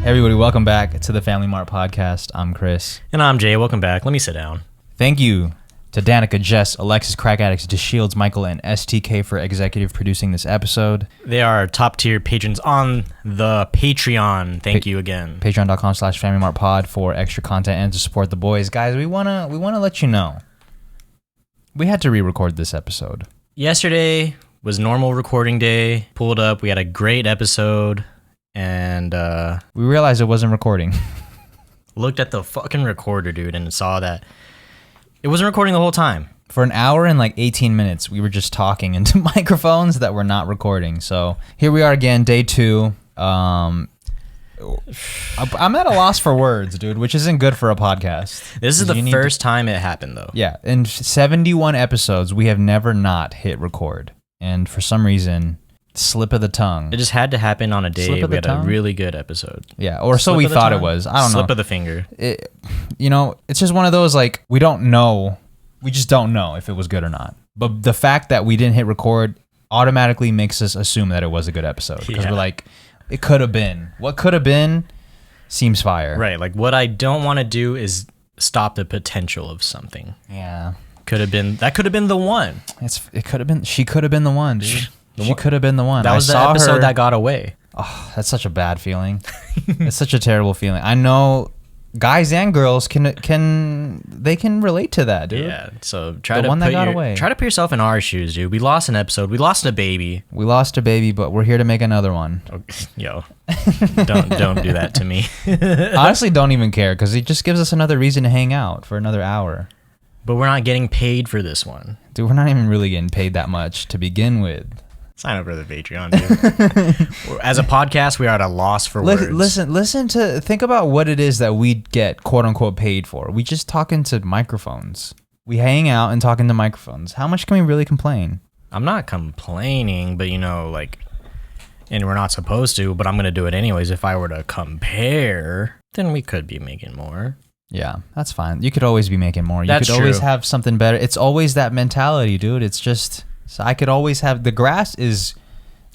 Hey everybody, welcome back to the Family Mart Podcast. I'm Chris. And I'm Jay. Welcome back. Let me sit down. Thank you to Danica, Jess, Alexis, Crack Addicts, DeShields, Michael, and STK for executive producing this episode. They are top tier patrons on the Patreon. Thank you again. Patreon.com/FamilyMartPod for extra content and to support the boys. Guys, we wanna let you know. We had to re-record this episode. Yesterday was normal recording day. Pulled up. We had a great episode. And we realized it wasn't recording. Looked at the fucking recorder, dude, and saw that it wasn't recording the whole time. For an hour and like 18 minutes, we were just talking into microphones that were not recording. So here we are again, day 2. I'm at a loss for words, dude, which isn't good for a podcast. This is the first time it happened, though. Yeah, in 71 episodes, we have never not hit record. And for some reason, slip of the tongue. It just had to happen on a day we had a really good episode. Yeah, or so we thought it was. I don't know. Slip of the finger. It's just one of those, like, we don't know. We just don't know if it was good or not. But the fact that we didn't hit record automatically makes us assume that it was a good episode. Because we're like, it could have been. What could have been seems fire. Right, like what I don't want to do is stop the potential of something. Yeah. That could have been the one. It could have been. She could have been the one, dude. She could have been the one. That was the episode that got away. Oh, that's such a bad feeling. It's such a terrible feeling. I know guys and girls can relate to that, dude. Yeah. So try to put yourself in our shoes, dude. We lost an episode. We lost a baby. We lost a baby, but we're here to make another one. Yo, don't do that to me. Honestly, don't even care because it just gives us another reason to hang out for another hour. But we're not getting paid for this one. Dude, we're not even really getting paid that much to begin with. Sign up for the Patreon, dude. As a podcast, we are at a loss for words. Think about what it is that we get quote unquote paid for. We just talk into microphones. We hang out and talk into microphones. How much can we really complain? I'm not complaining, but and we're not supposed to, but I'm going to do it anyways. If I were to compare, then we could be making more. Yeah, that's fine. You could always be making more. That's you could always have something better. It's always that mentality, dude. It's just... So I could always have the grass is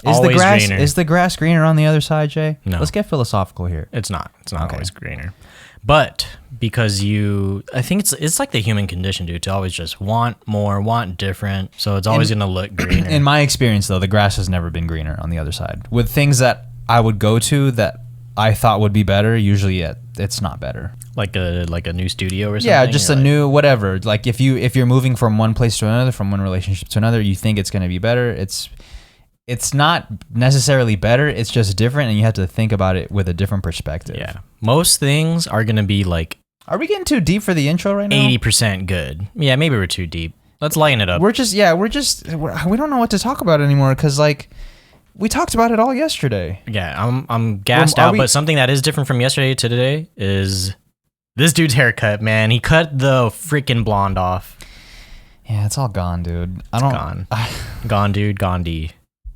always greener. Is the grass greener on the other side, Jay? No. Let's get philosophical here. It's not always greener. But because I think it's like the human condition, dude, to always just want more, want different. So it's always going to look greener. In my experience, though, the grass has never been greener on the other side. With things that I would go to that I thought would be better, usually it's not better. Like a new studio or something? Yeah, just a new whatever. Like if you're moving from one place to another, from one relationship to another, you think it's going to be better. It's not necessarily better. It's just different, and you have to think about it with a different perspective. Yeah. Most things are going to be like... Are we getting too deep for the intro right now? 80% good. Yeah, maybe we're too deep. Let's lighten it up. We don't know what to talk about anymore because we talked about it all yesterday. Yeah, I'm gassed out, but something that is different from yesterday to today is... This dude's haircut, man. He cut the freaking blonde off. Yeah, it's all gone, dude. Gone, dude. Gone, D.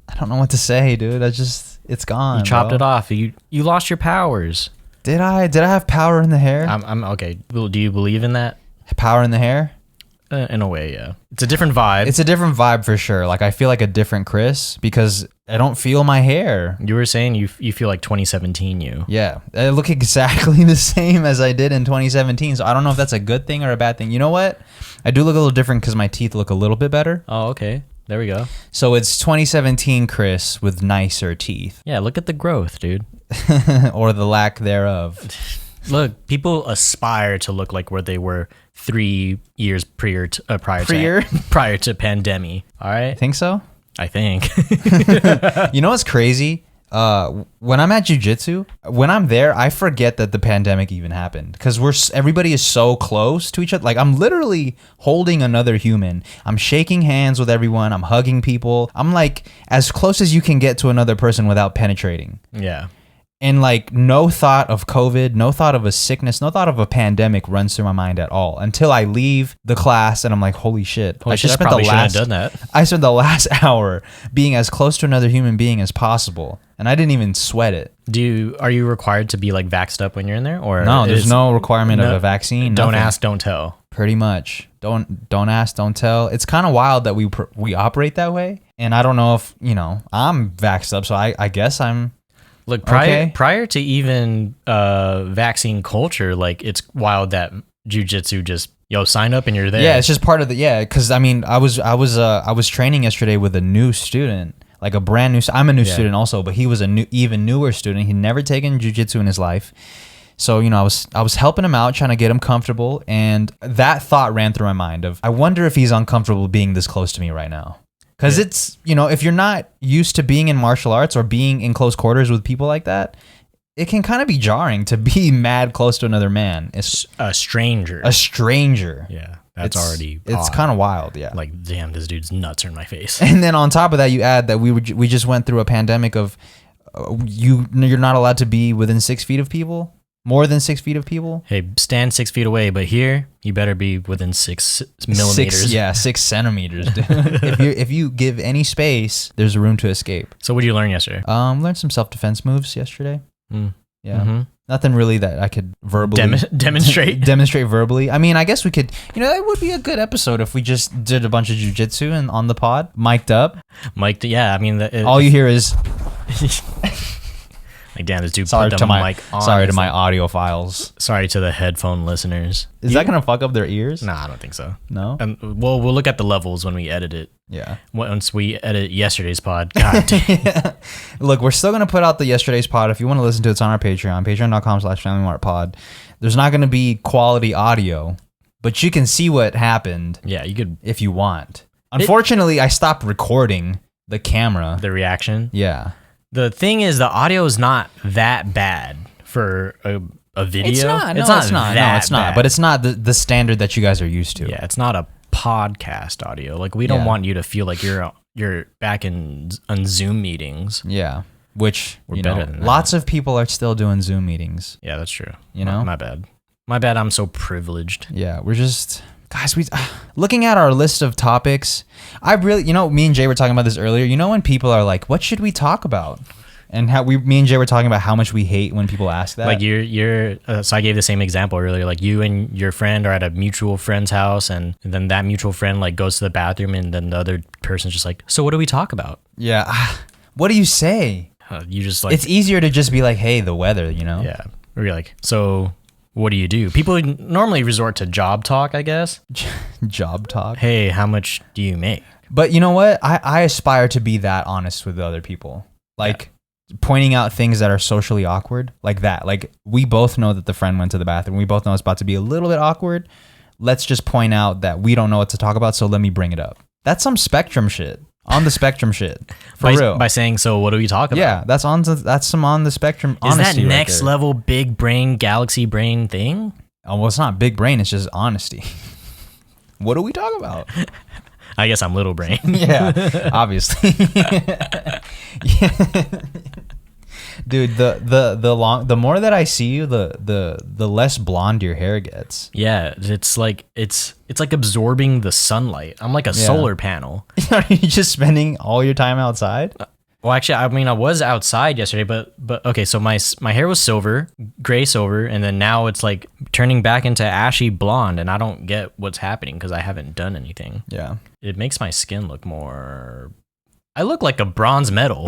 I don't know what to say, dude. It's gone. You chopped it off. You lost your powers. Did I have power in the hair? I'm okay. Do you believe in that? Power in the hair? In a way, yeah. It's a different vibe. It's a different vibe for sure. Like I feel like a different Chris because I don't feel my hair. You were saying you feel like 2017 you. Yeah. I look exactly the same as I did in 2017. So I don't know if that's a good thing or a bad thing. You know what? I do look a little different because my teeth look a little bit better. Oh, okay. There we go. So it's 2017 Chris with nicer teeth. Yeah, look at the growth, dude. Or the lack thereof. Look, people aspire to look like where they were 3 years prior to pandemic. All right? Think so? I think. You know what's crazy? When I'm at jiu-jitsu, when I'm there, I forget that the pandemic even happened because everybody is so close to each other. Like I'm literally holding another human. I'm shaking hands with everyone. I'm hugging people. I'm like as close as you can get to another person without penetrating. Yeah. And like no thought of COVID, no thought of a sickness, no thought of a pandemic runs through my mind at all until I leave the class and I'm like, holy shit. I probably shouldn't have done that. I spent the last hour being as close to another human being as possible. And I didn't even sweat it. Are you required to be like vaxxed up when you're in there? Or no, there's no requirement of a vaccine. Don't nothing. ask, don't tell. Pretty much. Don't ask, don't tell. It's kind of wild that we operate that way. And I don't know if, I'm vaxxed up. So I guess I'm Look, prior to even vaccine culture, like it's wild that jiu-jitsu just sign up and you're there. Yeah, it's just part of the because I mean I was training yesterday with a new student, like a brand new. I'm a new student also, but he was even newer student. He'd never taken jiu-jitsu in his life. So, I was helping him out, trying to get him comfortable, and that thought ran through my mind of, I wonder if he's uncomfortable being this close to me right now. Because it's, if you're not used to being in martial arts or being in close quarters with people like that, it can kind of be jarring to be mad close to another man. It's a stranger. A stranger. Yeah. It's kind of wild, yeah. Like, damn, this dude's nuts are in my face. And then on top of that, you add that we just went through a pandemic of you're not allowed to be within 6 feet of people. More than 6 feet of people? Hey, stand 6 feet away, but here, you better be within 6 millimeters. 6 centimeters, dude. if you give any space, there's room to escape. So what did you learn yesterday? Learned some self-defense moves yesterday. Yeah. Mm-hmm. Nothing really that I could verbally... demonstrate? Demonstrate verbally. I mean, I guess we could... that would be a good episode if we just did a bunch of jiu-jitsu and on the pod, mic'd up. Yeah, I mean... all you hear is... Like, damn, this dude put the mic on. Sorry to my audio files. Sorry to the headphone listeners. Is that going to fuck up their ears? Nah, I don't think so. No? We'll look at the levels when we edit it. Yeah. Once we edit yesterday's pod. God damn. Look, we're still going to put out the yesterday's pod. If you want to listen to it, it's on our Patreon, patreon.com/Family Mart Pod. There's not going to be quality audio, but you can see what happened. Yeah, you could. If you want. Unfortunately, I stopped recording the camera. The reaction? Yeah. The thing is, the audio is not that bad for a video. It's not. It's not. But it's not the standard that you guys are used to. Yeah, it's not a podcast audio. Like, we don't want you to feel like you're back on Zoom meetings. Yeah, which we're better than that. Lots of people are still doing Zoom meetings. Yeah, that's true. My bad. My bad. I'm so privileged. Yeah, we're just. Guys, looking at our list of topics, I really, me and Jay were talking about this earlier. When people are like, what should we talk about? And me and Jay were talking about how much we hate when people ask that. Like so I gave the same example earlier. Like, you and your friend are at a mutual friend's house, and then that mutual friend like goes to the bathroom, and then the other person's just like, so what do we talk about? Yeah. What do you say? You just like, it's easier to just be like, hey, the weather, Yeah. Or you're like, so what do you do? People normally resort to job talk, I guess. Job talk? Hey, how much do you make? But you know what? I aspire to be that honest with other people. Like, pointing out things that are socially awkward, like that. Like, we both know that the friend went to the bathroom. We both know it's about to be a little bit awkward. Let's just point out that we don't know what to talk about, so let me bring it up. That's some spectrum shit. On the spectrum shit. For real. By saying, so what do we talk about? Yeah, that's some on the spectrum honesty. Is that right next there. level big brain, galaxy brain thing? Oh, well, it's not big brain. It's just honesty. What do we talk about? I guess I'm little brain. Yeah, obviously. Yeah. Dude, the more that I see you, the less blonde your hair gets. Yeah, it's like absorbing the sunlight. I'm like a solar panel. Are you just spending all your time outside? Well, actually, I mean, I was outside yesterday, but okay. So my hair was gray silver, and then now it's like turning back into ashy blonde, and I don't get what's happening because I haven't done anything. Yeah, it makes my skin look more. I look like a bronze medal.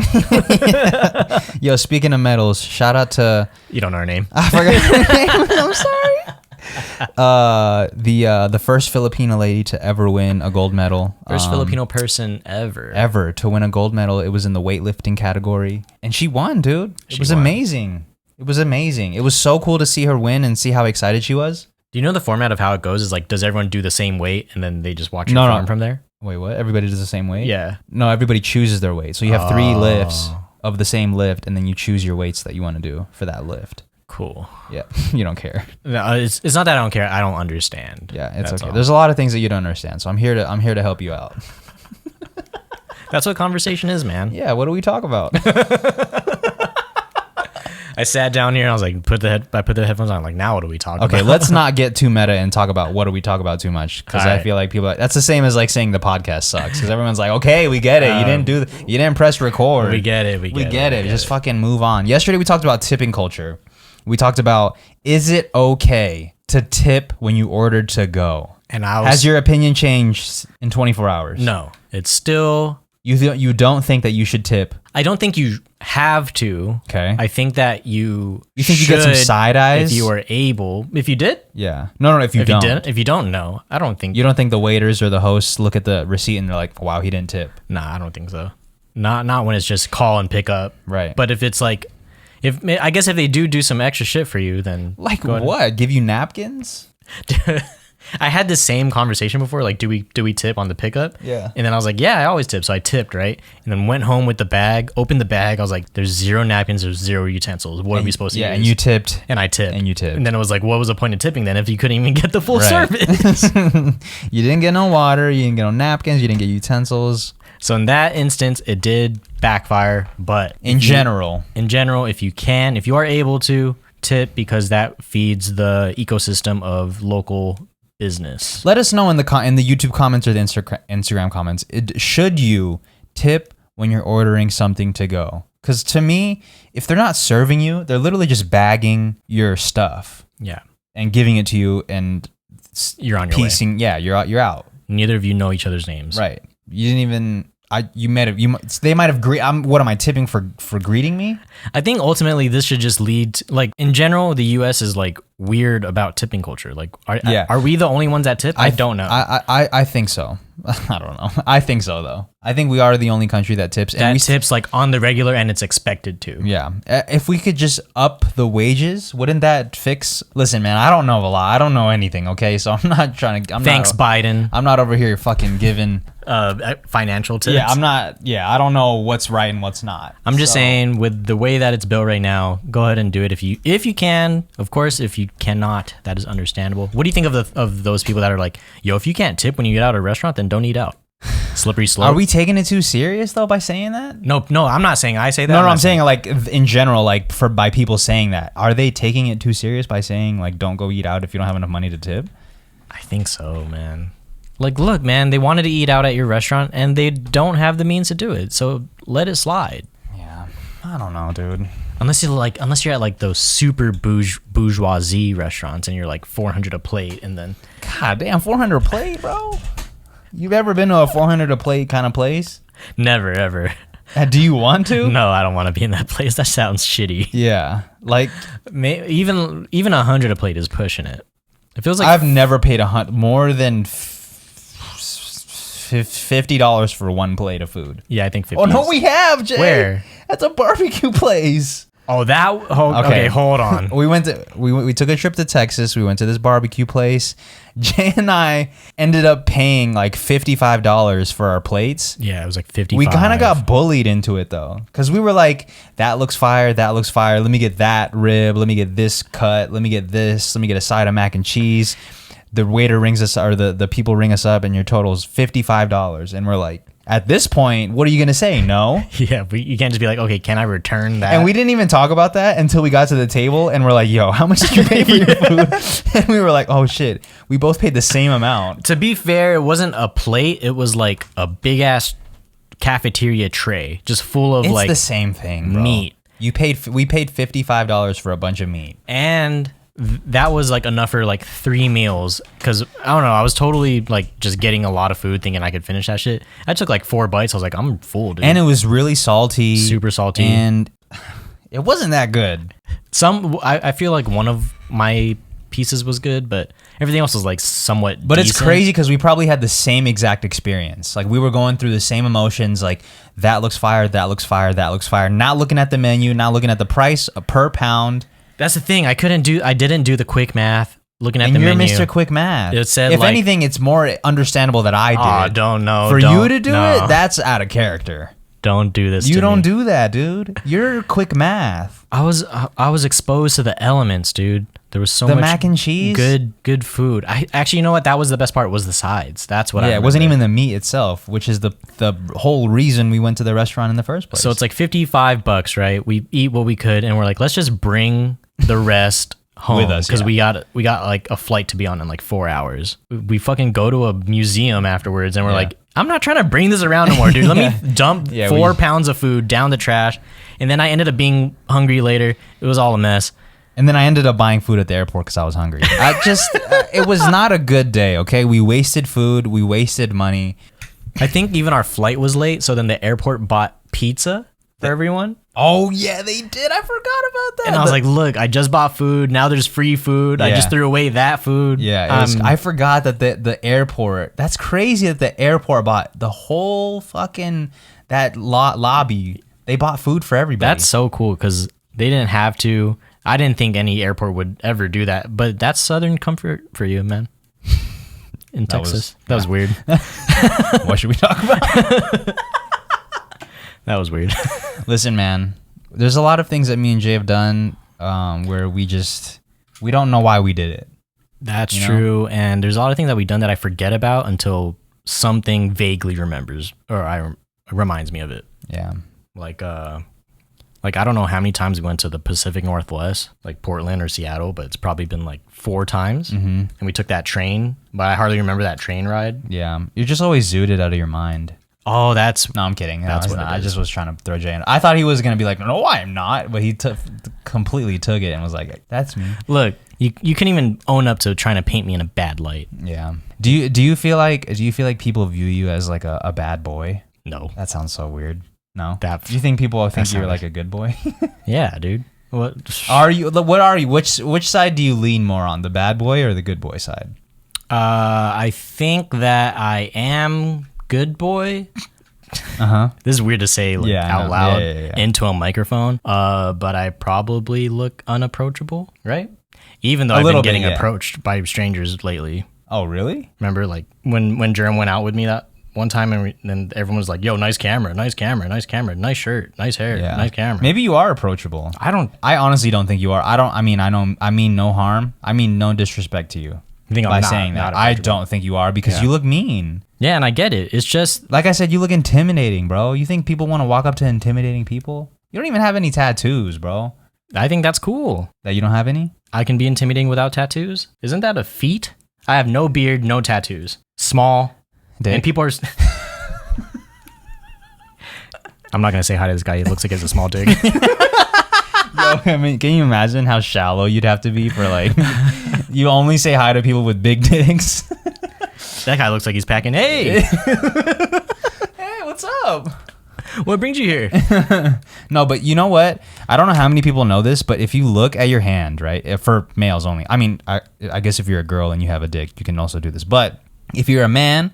Yo, speaking of medals, shout out to... You don't know her name. I forgot her name. I'm sorry. The first Filipino lady to ever win a gold medal. First Filipino person ever. Ever to win a gold medal. It was in the weightlifting category. And she won, dude. It was amazing. It was amazing. It was so cool to see her win and see how excited she was. Do you know the format of how it goes? Is like, does everyone do the same weight and then they just watch her perform from there? Wait, what? Everybody does the same weight? Yeah. No, everybody chooses their weight. So you have 3 lifts of the same lift, and then you choose your weights that you want to do for that lift. Cool. Yeah, you don't care. No, it's not that I don't care. I don't understand. Yeah, it's okay. All. There's a lot of things that you don't understand, so I'm here to help you out. That's what conversation is, man. Yeah. What do we talk about? I sat down here and I was like, I put the headphones on. I'm like, now what do we talk about? Okay, let's not get too meta and talk about what do we talk about too much, because I feel like people. That's the same as like saying the podcast sucks, because everyone's like, okay, we get it. You didn't press record. We get it. We get it. Just fucking move on. Yesterday we talked about tipping culture. We talked about, is it okay to tip when you ordered to go? And has your opinion changed in 24 hours? No, it's still You don't think that you should tip? I don't think you have to. Okay. I think that you think you get some side eyes if you are able. If you did? Yeah. No. If you don't. If you don't know, I don't think you don't think the waiters or the hosts look at the receipt and they're like, "Wow, he didn't tip." Nah, I don't think so. Not when it's just call and pick up. Right. But if it's like, if they do some extra shit for you, then like what? Give you napkins? I had the same conversation before. Like, do we tip on the pickup? Yeah. And then I was like, yeah, I always tip. So I tipped, right? And then went home with the bag, opened the bag. I was like, there's 0 napkins, there's 0 utensils. What are we supposed to use? Yeah, and you tipped. And I tipped. And you tipped. And then it was like, what was the point of tipping then if you couldn't even get the full service? You didn't get no water. You didn't get no napkins. You didn't get utensils. So in that instance, it did backfire. But in general, if you are able to tip, because that feeds the ecosystem of local business. Let us know in the YouTube comments or the Instagram comments. Should you tip when you're ordering something to go? Because to me, if they're not serving you, they're literally just bagging your stuff. Yeah. And giving it to you, and you're on your way. Yeah, you're out. Neither of you know each other's names. Right. You didn't even. They might have what am I tipping for greeting me? I think ultimately this should just lead to, like, in general, the US is like weird about tipping culture. Like, are we the only ones that tip? I don't know. I think so. I don't know. I think so though. I think we are the only country that tips. Tips like on the regular, and it's expected to. Yeah. If we could just up the wages, wouldn't that fix? Listen, man, I don't know a lot. I don't know anything. Okay, so I'm not trying to. Thanks, Biden. I'm not over here fucking giving financial tips. Yeah, I'm not. Yeah, I don't know what's right and what's not. I'm just saying, with the way that it's built right now, go ahead and do it if you can. Of course, if you cannot, that is understandable. What do you think of those people that are like, yo, if you can't tip when you get out of a restaurant, then don't eat out? Slippery slope. Are we taking it too serious though by saying that? No, I'm not saying I say that. No, I'm saying like in general, like by people saying that. Are they taking it too serious by saying like don't go eat out if you don't have enough money to tip? I think so, man. Like, look, man, they wanted to eat out at your restaurant and they don't have the means to do it, so let it slide. Yeah, I don't know, dude. Unless you're at like those super bourgeoisie restaurants and you're like $400 a plate, and then God damn, $400 a plate, bro. You've ever been to a $400 a plate kind of place? Never, ever. Do you want to? No, I don't want to be in that place. That sounds shitty. Yeah, like even $100 a plate is pushing it. It feels like I've never paid more than $50 for one plate of food. Yeah, I think 50. Oh no, we have, Jay. Where? That's a barbecue place. Oh, okay, hold on. We took a trip to Texas. We went to this barbecue place. Jay and I ended up paying like $55 for our plates. Yeah, it was like $55. We kind of got bullied into it though, because we were like, that looks fire, that looks fire. Let me get that rib. Let me get this cut. Let me get this. Let me get a side of mac and cheese. The waiter rings us, or the people ring us up, and your total is $55. And we're like, at this point, what are you going to say? No? Yeah, but you can't just be like, okay, can I return that? And we didn't even talk about that until we got to the table, and we're like, yo, how much did you pay for your food? And we were like, oh shit, we both paid the same amount. To be fair, it wasn't a plate. It was like a big ass cafeteria tray, just full of it's the same thing, bro. Meat. We paid $55 for a bunch of meat. And that was like enough for like 3 meals, because I don't know, I was totally like just getting a lot of food thinking I could finish that shit. I took like 4 bites. I was like, I'm full, dude. And it was really salty, super salty, and it wasn't that good. I feel like one of my pieces was good, but everything else was like somewhat but decent. It's crazy because we probably had the same exact experience. Like we were going through the same emotions, like that looks fire, that looks fire, that looks fire, not looking at the menu, not looking at the price per pound. That's the thing. I didn't do the quick math looking at the menu. And you're Mr. Quick Math. It said, if like, anything, it's more understandable that I did. I don't know. For you to do it, that's out of character. Don't do this. You don't do that, dude. You're Quick Math. I was exposed to the elements, dude. There was so much mac and cheese, good food. I actually, you know what? That was the best part. Was the sides. That's what. Yeah, it wasn't even the meat itself, which is the whole reason we went to the restaurant in the first place. So it's like $55, right? We eat what we could, and we're like, let's just bring the rest home with us, because we got like a flight to be on in like 4 hours. We fucking go to a museum afterwards, and we're like, I'm not trying to bring this around no more, dude. Let me dump 4 pounds of food down the trash. And then I ended up being hungry later. It was all a mess. And then I ended up buying food at the airport because I was hungry. It was not a good day, okay? We wasted food. We wasted money. I think even our flight was late, so then the airport bought pizza for everyone. Oh yeah, they did. I forgot about that. And I was like, look, I just bought food. Now there's free food. I just threw away that food. Yeah, I forgot that the airport. That's crazy that the airport bought the whole fucking that lobby. They bought food for everybody. That's so cool because they didn't have to. I didn't think any airport would ever do that, but that's Southern comfort for you, man. In Texas. That was weird. What should we talk about? That was weird. Listen, man, there's a lot of things that me and Jay have done where we don't know why we did it. That's true. And there's a lot of things that we've done that I forget about until something vaguely remembers or reminds me of it. Yeah. Like I don't know how many times we went to the Pacific Northwest, like Portland or Seattle, but it's probably been like 4 times. Mm-hmm. And we took that train, but I hardly remember that train ride. Yeah. You're just always zooted out of your mind. Oh, no, I'm kidding. That's what I just was trying to throw Jay in. I thought he was going to be like, no, I'm not. But he completely took it and was like, that's me. Look, you couldn't even own up to trying to paint me in a bad light. Yeah. Do you feel like people view you as like a bad boy? No. That sounds so weird. No. Do you think people think you're like a good boy? Yeah, dude. What are you? Which side do you lean more on, the bad boy or the good boy side? I think that I am good boy. This is weird to say out loud into a microphone. But I probably look unapproachable, right? Even though I've been getting approached by strangers lately. Oh, really? Remember, like when Jerem went out with me that one time, and then everyone was like, "Yo, nice camera, nice camera, nice camera, nice shirt, nice hair, nice camera." Maybe you are approachable. I honestly don't think you are. I mean no harm. I mean no disrespect to you. I think by saying that. I don't think you are because you look mean. Yeah, and I get it. It's just like I said, you look intimidating, bro. You think people want to walk up to intimidating people? You don't even have any tattoos, bro. I think that's cool. That you don't have any? I can be intimidating without tattoos? Isn't that a feat? I have no beard, no tattoos. Small. Dick. And people are... I'm not going to say hi to this guy. He looks like he has a small dick. Yo, I mean, can you imagine how shallow you'd have to be for like... You only say hi to people with big dicks? That guy looks like he's packing. Hey! Hey, what's up? What brings you here? No, but you know what? I don't know how many people know this, but if you look at your hand, right, for males only. I mean, I guess if you're a girl and you have a dick, you can also do this. But if you're a man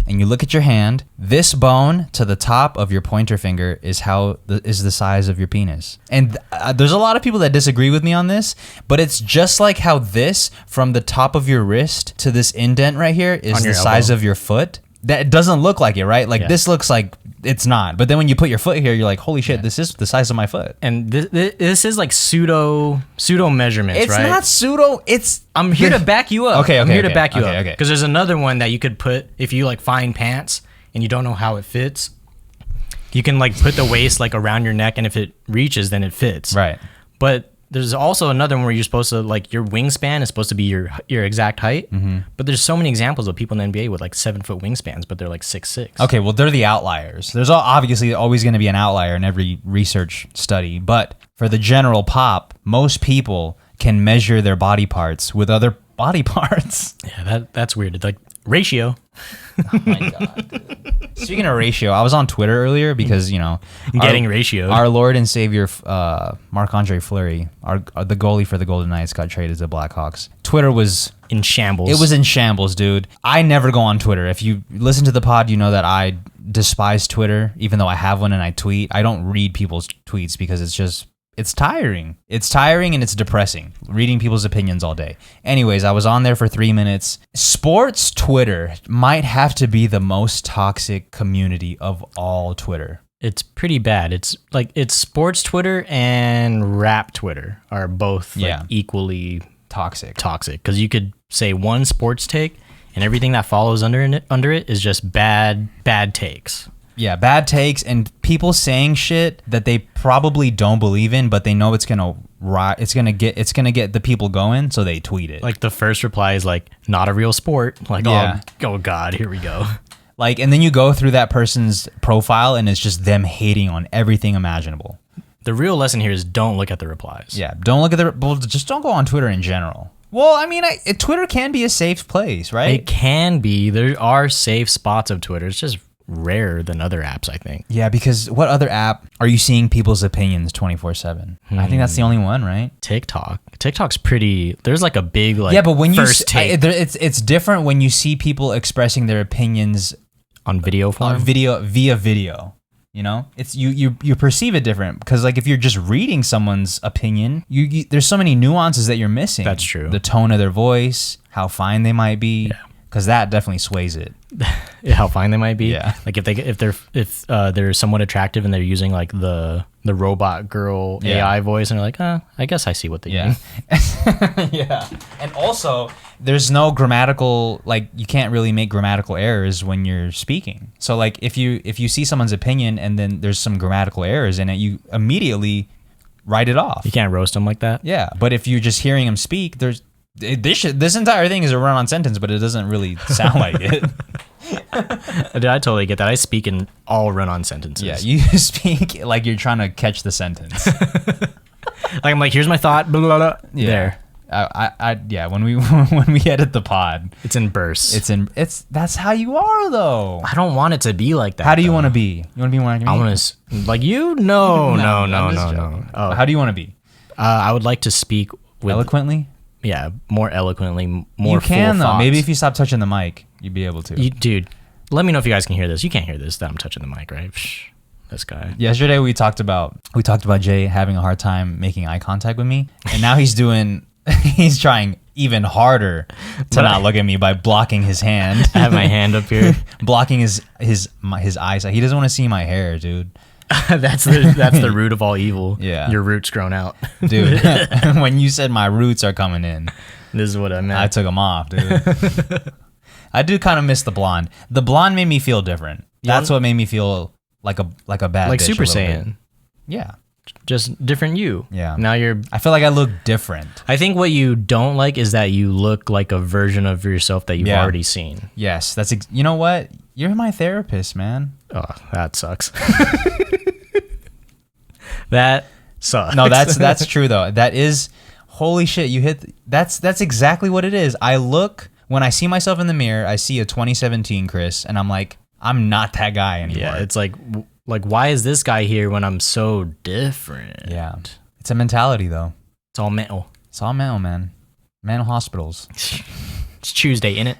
and you look at your hand, this bone to the top of your pointer finger is the size of your penis. And there's a lot of people that disagree with me on this, but it's just like how this from the top of your wrist to this indent right here is the size of your foot. That doesn't look like it, right? Like this looks like it's not. But then when you put your foot here, you're like, holy shit, this is the size of my foot. And this is like pseudo measurements, right? It's not pseudo. I'm here to back you up. Okay. I'm here to back you up. Okay. Because there's another one that you could put if you like find pants and you don't know how it fits. You can like put the waist like around your neck, and if it reaches, then it fits. Right. But there's also another one where you're supposed to like your wingspan is supposed to be your exact height. Mm-hmm. But there's so many examples of people in the NBA with like 7-foot wingspans, but they're like 6'6". Okay, well they're the outliers. There's obviously always going to be an outlier in every research study, but for the general pop, most people can measure their body parts with other body parts. Yeah, that's weird. It's like ratio. Oh my god. Dude. Speaking of ratio, I was on Twitter earlier because ratio. Our Lord and Savior Marc-Andre Fleury, the goalie for the Golden Knights, got traded to the Blackhawks. Twitter was in shambles. It was in shambles, dude. I never go on Twitter. If you listen to the pod, you know that I despise Twitter, even though I have one and I tweet. I don't read people's tweets because it's tiring. It's tiring and it's depressing, reading people's opinions all day. Anyways, I was on there for 3 minutes. Sports Twitter might have to be the most toxic community of all Twitter. It's pretty bad. It's sports Twitter and rap Twitter are both equally toxic. Because you could say one sports take and everything that follows under it is just bad takes. Yeah, bad takes and people saying shit that they probably don't believe in, but they know it's gonna get the people going, so they tweet it. Like the first reply is like, "Not a real sport." Like, oh god, here we go. Like, and then you go through that person's profile, and it's just them hating on everything imaginable. The real lesson here is don't look at the replies. Yeah, don't look at just don't go on Twitter in general. Well, I mean, Twitter can be a safe place, right? It can be. There are safe spots of Twitter. It's just rarer than other apps, I think. Yeah, because what other app are you seeing people's opinions 24/7? I think that's the only one, right? TikTok's pretty. There's like a big like. Yeah, but when first take it's different when you see people expressing their opinions on video form, via video. You know, it's you perceive it different because like if you're just reading someone's opinion, you there's so many nuances that you're missing. That's true. The tone of their voice, how fine they might be, because that definitely sways it. How fine they might be. Yeah. Like if they're somewhat attractive and they're using like the robot girl AI voice and they're like, I guess I see what they mean. Yeah. And also there's no grammatical, like you can't really make grammatical errors when you're speaking. So like if you see someone's opinion and then there's some grammatical errors in it, you immediately write it off. You can't roast them like that. Yeah. But if you're just hearing them speak, this entire thing is a run-on sentence, but it doesn't really sound like it. Dude, I totally get that. I speak in all run-on sentences. Yeah, you speak like you're trying to catch the sentence. Like I'm like, here's my thought. Blah, blah, blah. Yeah. There. When we edit the pod, It's in bursts. That's how you are though. I don't want it to be like that. How do you want to be? You want to be more like me? I want to like you. No. I'm just joking. Oh, How do you want to be? I would like to speak with Eloquently? Yeah, more eloquently, more. You can full though. thoughts. Maybe if you stop touching the mic, you'd be able to. Dude, let me know if you guys can hear this. You can't hear this that I'm touching the mic, right? Psh, this guy. Yesterday we talked about Jay having a hard time making eye contact with me, and now he's trying even harder to not look at me by blocking his hand. I have my hand up here, blocking his eyesight. He doesn't want to see my hair, dude. That's the root of all evil. Yeah. Your roots grown out. Dude, when you said my roots are coming in, This is what I meant. I took them off, dude. I do kind of miss the blonde. The blonde made me feel different. That's what made me feel like a bad like bitch Super a little Saiyan. bit. Yeah. Just different you. Yeah. Now I feel like I look different. I think what you don't like is that you look like a version of yourself that you've already seen. Yes, you know what? You're my therapist, man. Oh, that sucks. That sucks. No, that's true though. That is, holy shit, that's exactly what it is. When I see myself in the mirror, I see a 2017 Chris and I'm like, I'm not that guy anymore. Yeah, it's like why is this guy here when I'm so different? Yeah. It's a mentality though. It's all mental. It's all mental, man. Mental hospitals. It's Tuesday, innit?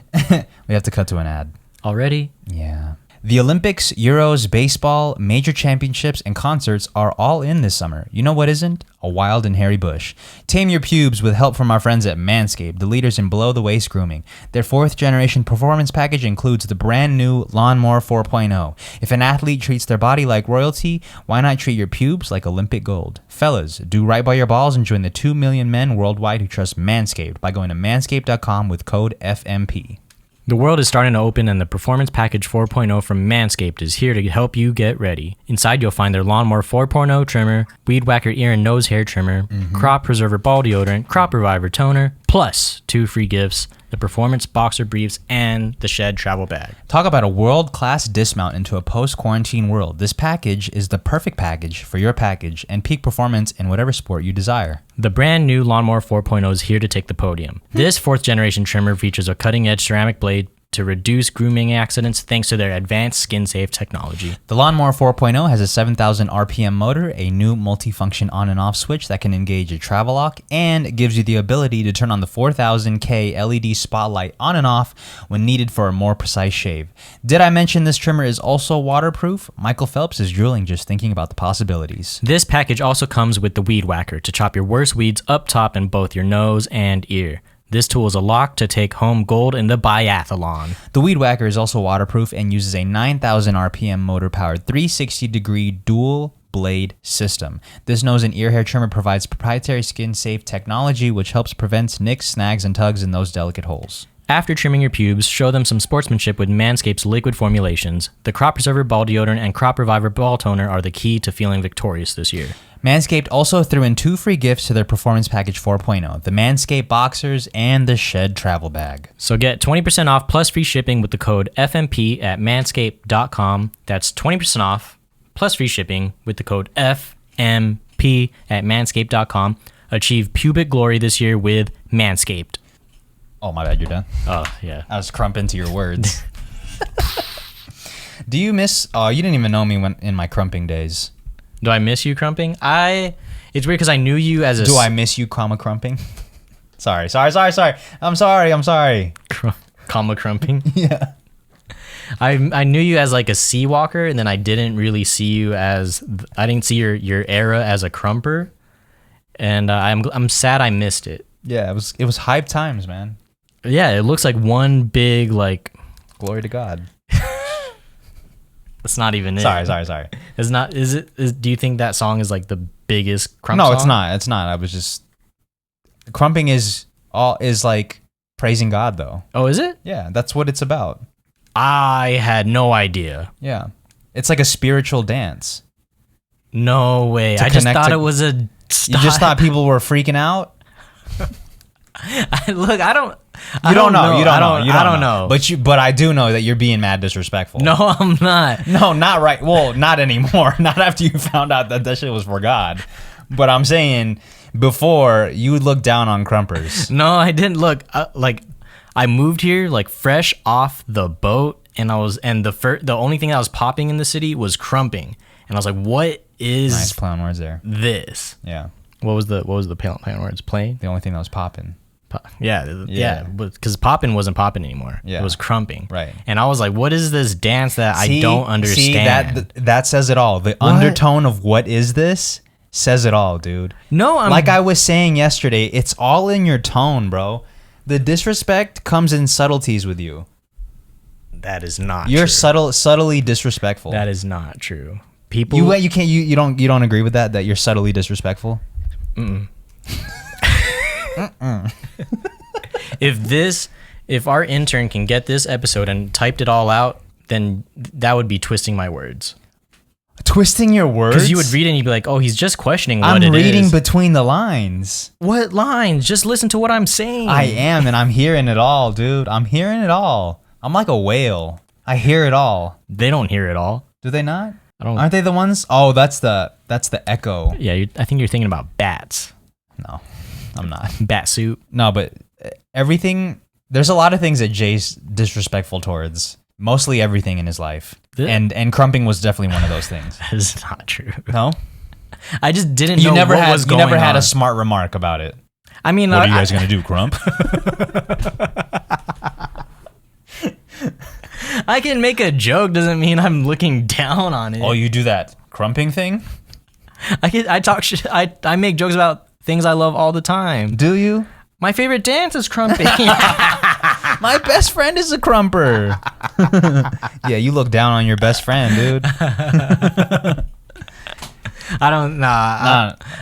We have to cut to an ad. Already? Yeah. The Olympics, Euros, baseball, major championships, and concerts are all in this summer. You know what isn't? A wild and hairy bush. Tame your pubes with help from our friends at Manscaped, the leaders in below-the-waist grooming. Their 4th-generation performance package includes the brand-new Lawnmower 4.0. If an athlete treats their body like royalty, why not treat your pubes like Olympic gold? Fellas, do right by your balls and join the 2 million men worldwide who trust Manscaped by going to manscaped.com with code FMP. The world is starting to open and the Performance Package 4.0 from Manscaped is here to help you get ready. Inside you'll find their Lawnmower 4.0 trimmer, Weed Whacker ear and nose hair trimmer, Crop Preserver ball deodorant, Crop Reviver toner, plus 2 free gifts, the Performance Boxer Briefs and the Shed Travel Bag. Talk about a world-class dismount into a post-quarantine world. This package is the perfect package for your package and peak performance in whatever sport you desire. The brand new Lawnmower 4.0 is here to take the podium. This 4th generation trimmer features a cutting-edge ceramic blade to reduce grooming accidents thanks to their advanced skin-safe technology. The Lawnmower 4.0 has a 7,000 RPM motor, a new multifunction on and off switch that can engage a travel lock, and gives you the ability to turn on the 4000K LED spotlight on and off when needed for a more precise shave. Did I mention this trimmer is also waterproof? Michael Phelps is drooling just thinking about the possibilities. This package also comes with the Weed Whacker to chop your worst weeds up top in both your nose and ear. This tool is a lock to take home gold in the biathlon. The Weed Whacker is also waterproof and uses a 9,000 RPM motor-powered 360-degree dual blade system. This nose and ear hair trimmer provides proprietary skin-safe technology which helps prevent nicks, snags, and tugs in those delicate holes. After trimming your pubes, show them some sportsmanship with Manscaped's liquid formulations. The Crop Preserver ball deodorant and Crop Reviver ball toner are the key to feeling victorious this year. Manscaped also threw in 2 free gifts to their Performance Package 4.0, the Manscaped Boxers and the Shed Travel Bag. So get 20% off plus free shipping with the code FMP at manscaped.com. That's 20% off plus free shipping with the code FMP at manscaped.com. Achieve pubic glory this year with Manscaped. Oh, my bad, you're done. Oh, yeah. I was crumping to your words. Do you miss? Oh, you didn't even know me when in my crumping days. Do I miss you, Crumping? It's weird because I knew you as a. Do I miss you, crumping? Sorry. I'm sorry. Comma Crumping. Yeah. I knew you as like a sea walker, and then I didn't really see you as. I didn't see your era as a crumper, and I'm sad I missed it. Yeah, it was hype times, man. Yeah, it looks like one big like. Glory to God. That's not even it. Sorry. It's not. Is it? Do you think that song is like the biggest crump No, song? it's not. I was just crumping is like praising God though. Oh, is it? Yeah, that's what it's about. I had no idea. Yeah. It's like a spiritual dance. No way. I just thought it was a You just thought people were freaking out? Look, I don't know. But I do know that you're being mad disrespectful. No, I'm not. No, not right. Well, not anymore. Not after you found out that shit was for God. But I'm saying before you would look down on crumpers. No, I didn't look. I moved here like fresh off the boat, and the only thing that was popping in the city was crumping, and I was like, "What is Nice play on words there. this?" Yeah. What was the play on words? Playing? The only thing that was popping. Yeah, because popping wasn't popping anymore. Yeah. It was crumping. Right. And I was like, "What is this dance that I don't understand?" See, that says it all. The undertone of what is this says it all, dude. No, like I was saying yesterday, it's all in your tone, bro. The disrespect comes in subtleties with you. That is not. You're true. subtly disrespectful. That is not true. People, you don't agree with that you're subtly disrespectful. If our intern can get this episode and typed it all out, then that would be twisting my words. Twisting your words? Because you would read it and you'd be like, "Oh, he's just questioning what it is." I'm reading between the lines. What lines? Just listen to what I'm saying. I am, and I'm hearing it all, dude. I'm hearing it all. I'm like a whale. I hear it all. They don't hear it all. Do they not? I don't. Aren't they the ones? Oh, that's the echo. Yeah, I think you're thinking about bats. No, I'm not. Bat suit. No, but everything. There's a lot of things that Jay's disrespectful towards. Mostly everything in his life. And crumping was definitely one of those things. That is not true. No? I just didn't know what was going on. You never had a smart remark about it. I mean, what are you guys going to do, Crump? I can make a joke doesn't mean I'm looking down on it. Oh, you do that crumping thing? I talk shit. I make jokes about things I love all the time. Do you? My favorite dance is crumping. My best friend is a crumper. Yeah, you look down on your best friend, dude. I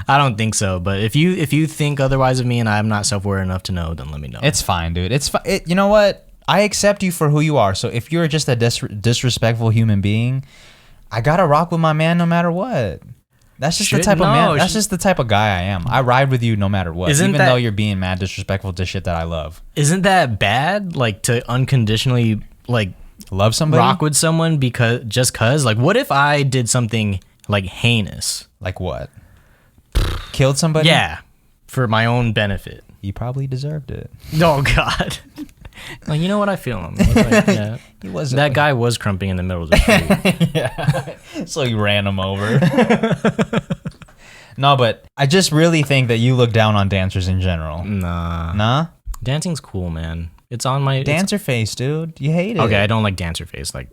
don't think so. But if you think otherwise of me and I'm not self-aware enough to know, then let me know. It's fine, dude. It's fine. You know what? I accept you for who you are. So if you're just a disrespectful human being, I gotta rock with my man no matter what. That's just the type of man. That's just the type of guy I am. I ride with you no matter what, even though you're being mad disrespectful to shit that I love. Isn't that bad? Like to unconditionally like love somebody, rock with someone because like what if I did something like heinous? Like what? Killed somebody? Yeah, for my own benefit. You probably deserved it. Oh God. Like, you know what? I feel him. Like, yeah. He wasn't. That guy was crumping in the middle of the street. Yeah. So you ran him over. No, but I just really think that you look down on dancers in general. Nah? Dancing's cool, man. It's on my... Dancer face, dude. You hate it. Okay, I don't like dancer face. Like,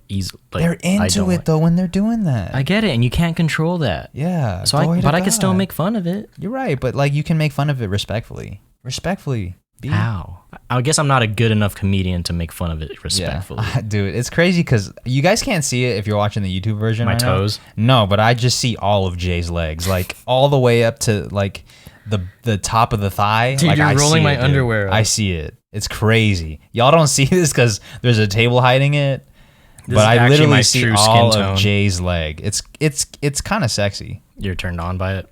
they're into it, though, when they're doing that. I get it, and you can't control that. Yeah. So I can still make fun of it. You're right, but, like, you can make fun of it respectfully. Respectfully. How? I guess I'm not a good enough comedian to make fun of it respectfully. Yeah. Dude, it's crazy because you guys can't see it if you're watching the YouTube version. My toes? No, but I just see all of Jay's legs, like all the way up to like the top of the thigh. Dude, like, you're rolling my underwear up. I see it. It's crazy. Y'all don't see this because there's a table hiding it. But I literally see all of Jay's leg. It's kind of sexy. You're turned on by it?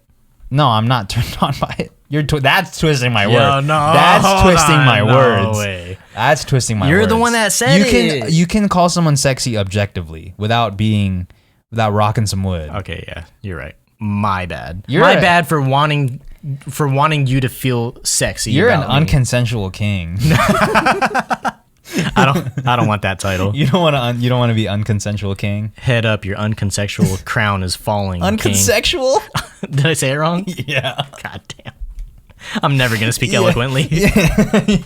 No, I'm not turned on by it. That's twisting my words. No, that's twisting my words. Way. That's twisting my words. You're the one that said it. You can call someone sexy objectively without rocking some wood. Okay, yeah, you're right. My bad. My bad for wanting you to feel sexy. You're an unconsensual king. I don't want that title. You don't want to. You don't want to be unconsensual king. Head up, your unconsensual crown is falling. Unconsensual? Did I say it wrong? Yeah. God damn. I'm never gonna speak eloquently.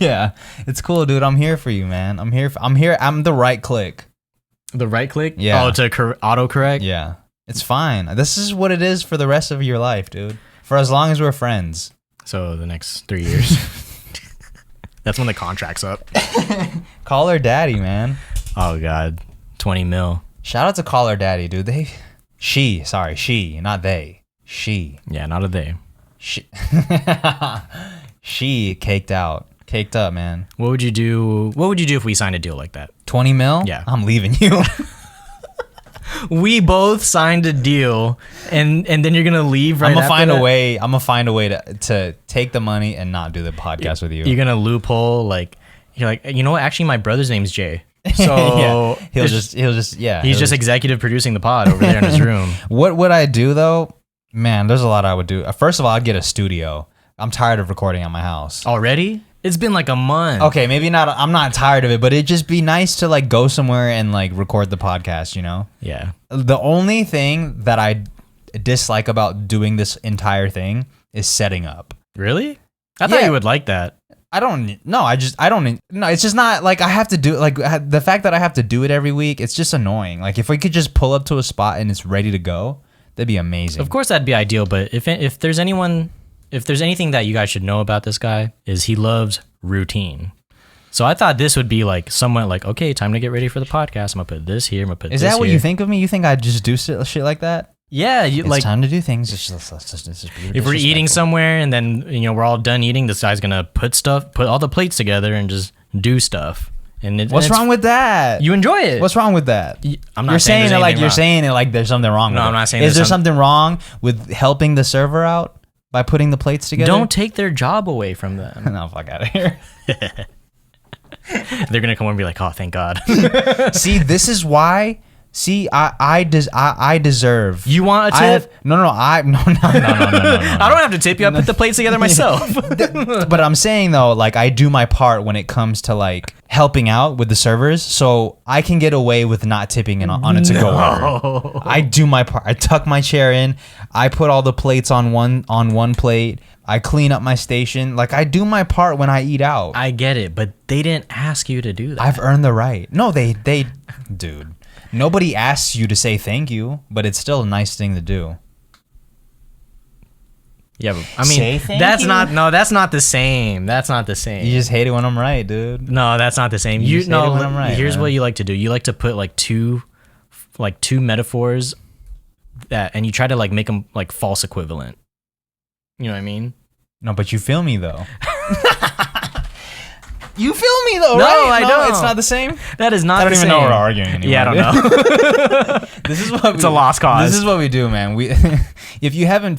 Yeah. It's cool, dude. I'm here for you, man. I'm here. I'm the right click. The right click? Yeah. Oh, to autocorrect? Yeah. It's fine. This is what it is for the rest of your life, dude. For as long as we're friends. So the next 3 years. That's when the contract's up. Call her daddy, man. Oh God. 20 mil. Shout out to Call Her Daddy, dude. She, not they. She. Yeah, not a they. She caked up, man. What would you do if we signed a deal like that? 20 mil? Yeah. I'm leaving you. We both signed a deal and then you're gonna leave right I'm gonna after find that? I'm gonna find a way to take the money and not do the podcast with you. You're gonna loophole, like, you're like, you know what, actually my brother's name's Jay. So yeah. He'll just he's just executive producing the pod over there in his room. What would I do though? Man, there's a lot I would do. First of all, I'd get a studio. I'm tired of recording at my house. Already? It's been like a month. Okay, maybe not. I'm not tired of it, but it'd just be nice to like go somewhere and like record the podcast, you know? Yeah. The only thing that I dislike about doing this entire thing is setting up. Really? I thought you would like that. No, it's just not like I have to do like the fact that I have to do it every week. It's just annoying. Like if we could just pull up to a spot and it's ready to go, that'd be amazing. Of course that'd be ideal, but if there's anything that you guys should know about this guy, is he loves routine. So I thought this would be like somewhat like, okay, time to get ready for the podcast. I'm gonna put this here. I'm gonna put this here. Is that what you think of me? You think I'd just do shit like that? Yeah, it's time to do things. If we're eating somewhere and then we're all done eating, this guy's gonna put all the plates together and just do stuff. What's wrong with that? You enjoy it. What's wrong with that? I'm not saying you're saying it like there's something wrong. No, with I'm it. not saying. Is there something wrong with helping the server out by putting the plates together? Don't take their job away from them. No, fuck out of here. They're gonna come and be like, oh, thank God. See, this is why. See, I deserve. You want a tip? No. I don't have to tip you. I put the plates together myself. But I'm saying though, like I do my part when it comes to like helping out with the servers, so I can get away with not tipping on a to-go order. I do my part. I tuck my chair in. I put all the plates on one plate. I clean up my station. Like I do my part when I eat out. I get it, but they didn't ask you to do that. I've earned the right. No, they dude. Nobody asks you to say thank you, but it's still a nice thing to do. Yeah, but, I mean, that's not the same. That's not the same. You just hate it when I'm right, dude. No, that's not the same. You just hate it when I'm right, here's man. what you like to do. You like to put like two metaphors and you try to like make them like false equivalent. You know what I mean? No, but you feel me though. You feel me though, no, right? I don't. It's not the same. That is not the same. I don't even know we're arguing anymore. Yeah, I don't know. This is what it's a lost cause. This is what we do, man. If you haven't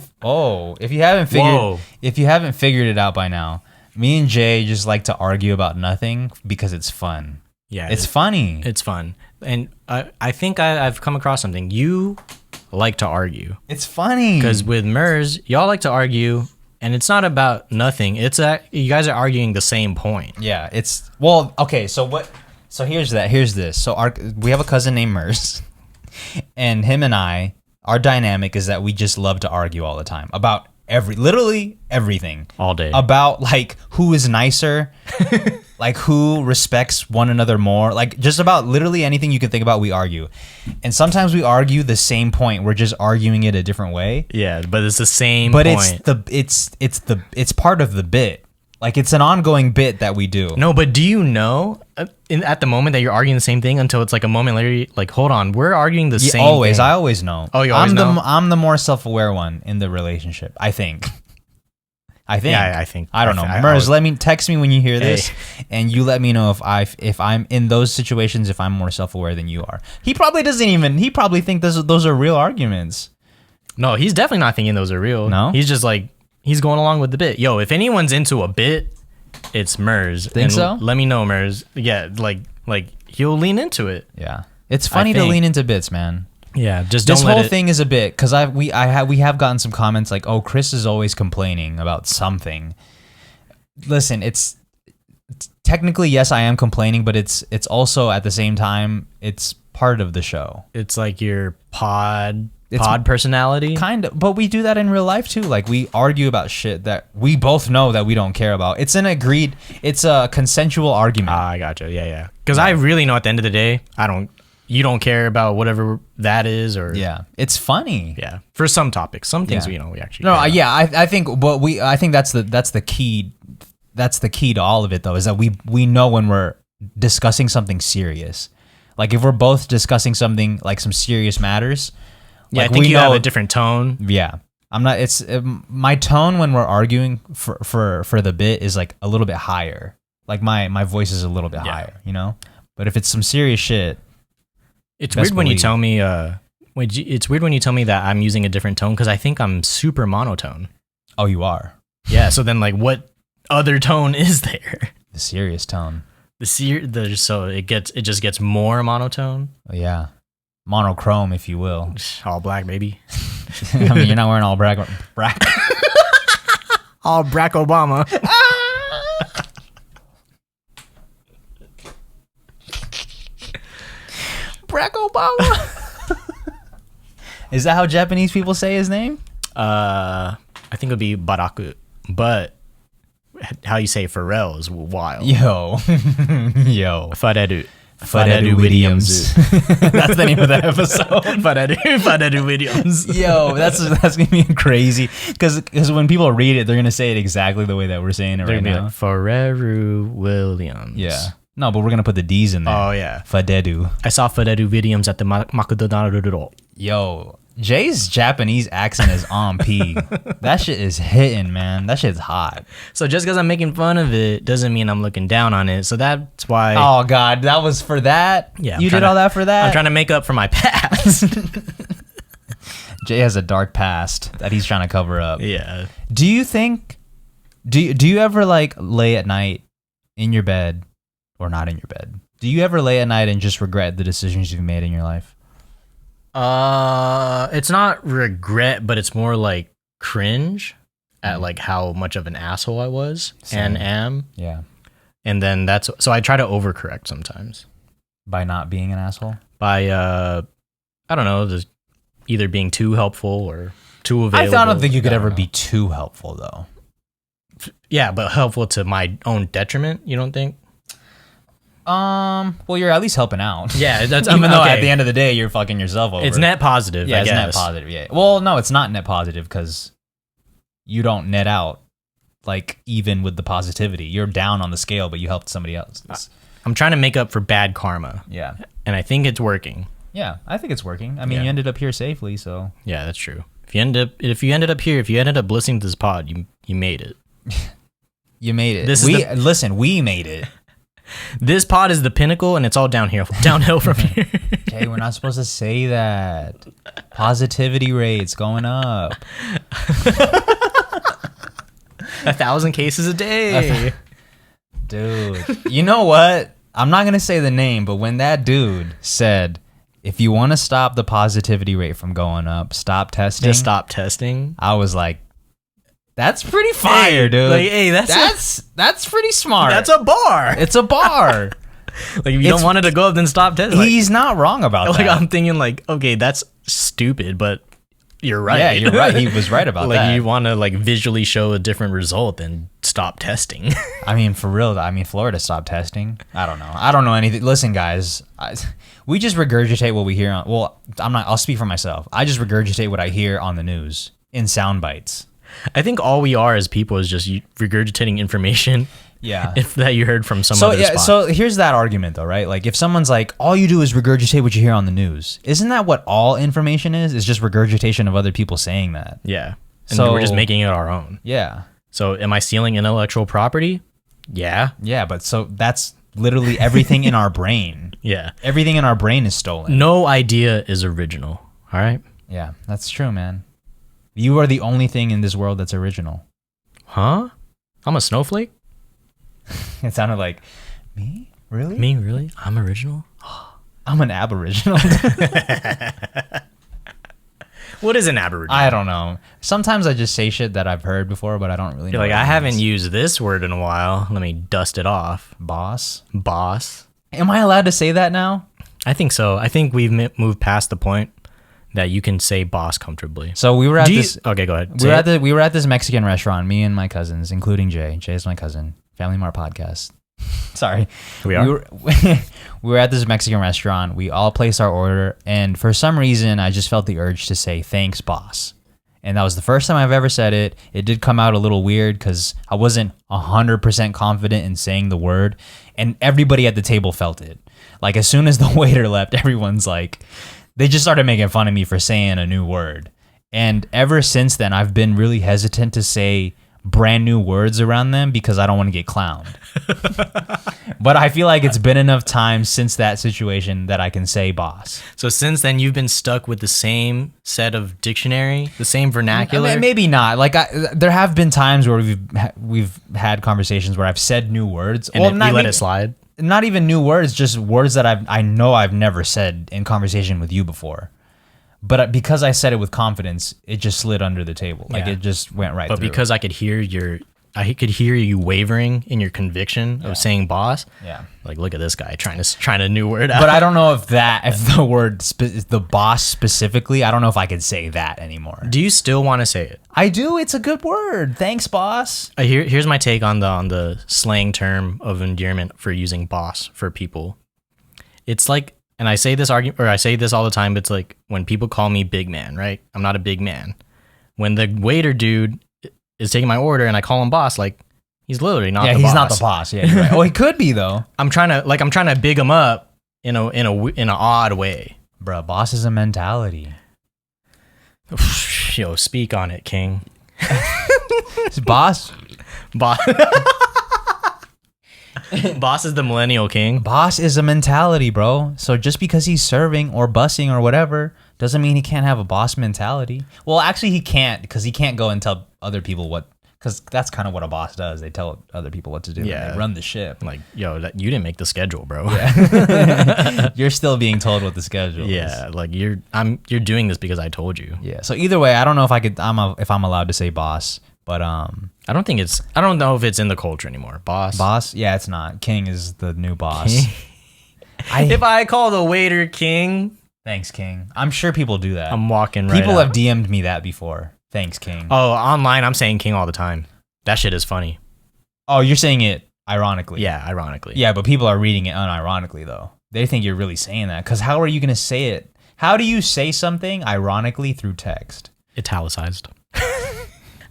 figured it out by now, me and Jay just like to argue about nothing because it's fun. Yeah, it's funny. It's fun, and I think I've come across something. You like to argue. It's funny because with Mers, y'all like to argue. And it's not about nothing. It's you guys are arguing the same point. Yeah, okay. So here's this. So we have a cousin named Mers, and him and I, our dynamic is that we just love to argue all the time about literally everything all day, about like who is nicer, like who respects one another more, like just about literally anything you can think about. We argue, and sometimes we argue the same point. We're just arguing it a different way. Yeah, but it's the same. But point. It's part of the bit. Like it's an ongoing bit that we do. No, but do you know at the moment that you're arguing the same thing until it's like a moment later, like, hold on, we're arguing the same always. thing. I always know. Oh, you always know? I'm the more self-aware one in the relationship, I think. Yeah, I think. I don't know. Mers, text me when you hear this, and you let me know if I'm in those situations, if I'm more self-aware than you are. He probably think those are real arguments. No, he's definitely not thinking those are real. No? He's just like, he's going along with the bit. Yo, if anyone's into a bit, it's Mers. Think so? Let me know, Mers. Yeah, like he'll lean into it. Yeah, it's funny to lean into bits, man. Yeah, just this don't let whole it... thing is a bit because we have gotten some comments like, oh, Chris is always complaining about something. Listen, technically, yes, I am complaining, but it's also at the same time, it's part of the show. It's like your pod personality. Kind of, but we do that in real life too. Like we argue about shit that we both know that we don't care about. It's a consensual argument. I gotcha. Yeah. Because I really know at the end of the day, you don't care about whatever that is, or it's funny. Yeah, for some topics, some things we actually. No, I think that's the key. That's the key to all of it, though, is that we know when we're discussing something serious. Like if we're both discussing something like some serious matters. Yeah, like I think you have a different tone. Yeah, I'm not. It's my tone when we're arguing for the bit is like a little bit higher. Like my voice is a little bit higher, you know. But if it's some serious shit, it's weird when you tell me. It's weird when you tell me that I'm using a different tone because I think I'm super monotone. Oh, you are. Yeah. So then, like, what other tone is there? The serious tone. So it just gets more monotone. Oh, yeah. Monochrome, if you will. All black, baby. I mean, you're not wearing all black. All Barack Obama. Barack Obama. Is that how Japanese people say his name? I think it would be Baraku, but how you say Pharrell is wild. Yo. Phadedu. Phadedu Widiams. That's the name of the episode. Phadedu Widiams. Yo, that's gonna be crazy because when people read it, they're gonna say it exactly the way that we're saying it right now. Like, Phadedu Williams. Yeah. No, but we're gonna put the D's in there. Oh yeah. Phadedu. I saw Phadedu Widiams at the McDonald's. Yo, Jay's Japanese accent is on P. That shit is hitting, man. That shit's hot. So just because I'm making fun of it doesn't mean I'm looking down on it. So that's why. Oh God, that was for that. Yeah, you did all that for that. I'm trying to make up for my past. Jay has a dark past that he's trying to cover up. Yeah. Do you think? Do you ever like lay at night in your bed or not in your bed? Do you ever lay at night and just regret the decisions you've made in your life? It's not regret, but it's more like cringe at like how much of an asshole I was and am. Yeah. And then so I try to overcorrect sometimes. By not being an asshole? By, I don't know, just either being too helpful or too available. I don't think you could ever be too helpful though. Yeah, but helpful to my own detriment, you don't think? Well, you're at least helping out. Yeah, that's even though at the end of the day you're fucking yourself over. It's net positive. Yeah, I it's guess. net positive. Yeah. Well, no, it's not net positive because you don't net out like even with the positivity. You're down on the scale, but you helped somebody else. I'm trying to make up for bad karma. Yeah, and I think it's working. Yeah, I think it's working. I mean, you ended up here safely, so yeah, that's true. If you ended up listening to this pod, you made it. You made it. We made it. This pod is the pinnacle, and it's all downhill from here. Jay, we're not supposed to say that. Positivity rates going up. 1,000 cases a day. Dude, you know what? I'm not going to say the name, but when that dude said, if you want to stop the positivity rate from going up, stop testing. Just stop testing. I was like, that's pretty fire, dude. Like, hey, that's pretty smart. That's a bar. It's a bar. Like, if you don't want it to go up, then stop testing. He's not wrong about that. Like, I'm thinking, like, okay, that's stupid, but you're right. Yeah, you're right. He was right about that. Like, you want to, like, visually show a different result, then stop testing. I mean, for real, Florida stopped testing. I don't know. I don't know anything. Listen, guys, we just regurgitate what we hear on. Well, I'll speak for myself. I just regurgitate what I hear on the news in sound bites. I think all we are as people is just regurgitating information. Yeah. If that you heard from some other spot. So here's that argument though, right? Like if someone's like, all you do is regurgitate what you hear on the news. Isn't that what all information is? It's just regurgitation of other people saying that. Yeah. And so we're just making it our own. Yeah. So am I stealing intellectual property? Yeah. Yeah, but so that's literally everything in our brain. Yeah. Everything in our brain is stolen. No idea is original. All right? Yeah, that's true, man. You are the only thing in this world that's original. Huh? I'm a snowflake? It sounded like, me? Really? Me? Really? I'm original? I'm an aboriginal. What is an Aborigine? I don't know. Sometimes I just say shit that I've heard before, but I don't really know. You're like, what it I haven't means. used this word in a while. Let me dust it off. Boss. Boss. Am I allowed to say that now? I think so. I think we've moved past the point that you can say boss comfortably. So we were at this. Okay, go ahead. We were at this Mexican restaurant. Me and my cousins, including Jay. Jay is my cousin. Family Mart Podcast. Sorry. We are. We were at this Mexican restaurant. We all placed our order, and for some reason, I just felt the urge to say thanks, boss. And that was the first time I've ever said it. It did come out a little weird because I wasn't 100% confident in saying the word, and everybody at the table felt it. Like as soon as the waiter left, everyone's like, they just started making fun of me for saying a new word. And ever since then, I've been really hesitant to say brand new words around them because I don't want to get clowned. But I feel like it's been enough time since that situation that I can say boss. So since then, you've been stuck with the same set of dictionary, the same vernacular? I mean, maybe not. Like there have been times where we've had conversations where I've said new words. And you let it slide? Not even new words, just words that I know I've never said in conversation with you before. But because I said it with confidence, it just slid under the table. Like it just went right through. But because I could hear you wavering in your conviction of saying boss. Yeah. Like, look at this guy trying a new word out. But I don't know if the word, the boss specifically, I don't know if I could say that anymore. Do you still want to say it? I do. It's a good word. Thanks, boss. Here's my take on the slang term of endearment for using boss for people. It's like, and I say this all the time, but it's like when people call me big man, right? I'm not a big man. When the waiter dude is taking my order and I call him boss, like he's literally not the boss. Yeah, he's not the boss. Yeah, you're right. Oh, he could be though. I'm trying to big him up in an odd way. Bruh, boss is a mentality. Yo, speak on it, King. Boss. Boss is the millennial king. Boss is a mentality, bro. So just because he's serving or bussing or whatever doesn't mean he can't have a boss mentality. Well, actually he can't, because he can't go and tell other people what, because that's kind of what a boss does. They tell other people what to do. Yeah. They run the ship. Like, yo, you didn't make the schedule, bro. Yeah. You're still being told what the schedule is. Yeah, like you're doing this because I told you. Yeah. So either way, I don't know if I'm allowed to say boss. But I don't know if it's in the culture anymore. Boss? Yeah, it's not. King is the new boss. If I call the waiter King, thanks, King. I'm sure people do that. I'm walking right People out. have DM'd me that before. Thanks, King. Oh, online I'm saying King all the time. That shit is funny. Oh, you're saying it ironically. Yeah, ironically. Yeah, but people are reading it unironically though. They think you're really saying that, because how are you going to say it? How do you say something ironically through text? Italicized.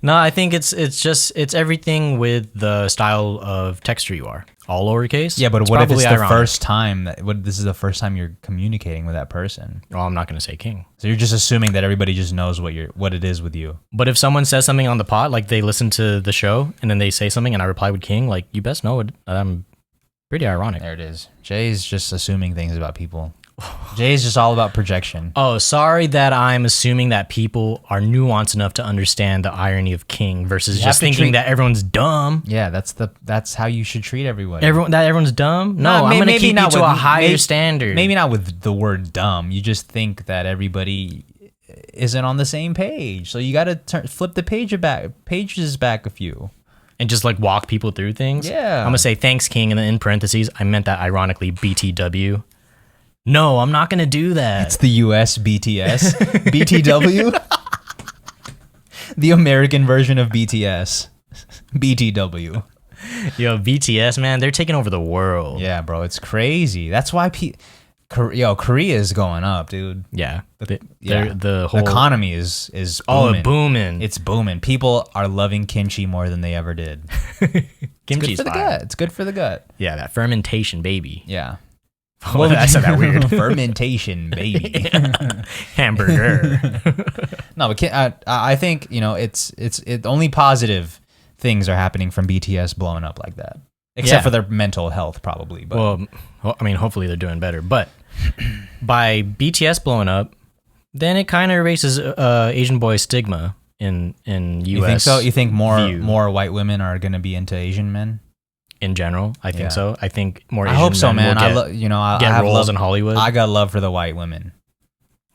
No, I think it's everything with the style of texter you are. All lowercase. Yeah, but what if it's the first time this is the first time you're communicating with that person? Well, I'm not going to say King. So you're just assuming that everybody just knows what it is with you. But if someone says something on the pod, like they listen to the show and then they say something and I reply with King, like you best know it. I'm pretty ironic. There it is. Jay's just assuming things about people. Jay's just all about projection. Oh, sorry that I'm assuming that people are nuanced enough to understand the irony of King versus just thinking that everyone's dumb. Yeah, that's how you should treat everyone. Everyone's dumb? No, I'm going to keep you to a higher standard. Maybe not with the word dumb. You just think that everybody isn't on the same page. So you got to flip the pages back a few. And just like walk people through things? Yeah. I'm going to say thanks, King, and then in parentheses, I meant that ironically BTW. No, I'm not going to do that. It's the US BTS. BTW? The American version of BTS. BTW. Yo, BTS, man, they're taking over the world. Yeah, bro, it's crazy. That's why Korea is going up, dude. Yeah. The whole economy is booming. Booming. It's booming. People are loving kimchi more than they ever did. Kimchi's fire. It's good for the gut. Yeah, that fermentation, baby. Yeah. Well, I said that weird. Fermentation, baby. Hamburger. No, but I think it's only positive things are happening from BTS blowing up like that, except for their mental health, probably. But. Well, I mean, hopefully they're doing better. But by BTS blowing up, then it kind of erases Asian boy stigma in US. You think so? You think more white women are going to be into Asian men? In general, I think so. I think more Asian I hope so, men man. Will get roles in Hollywood. I got love for the white women.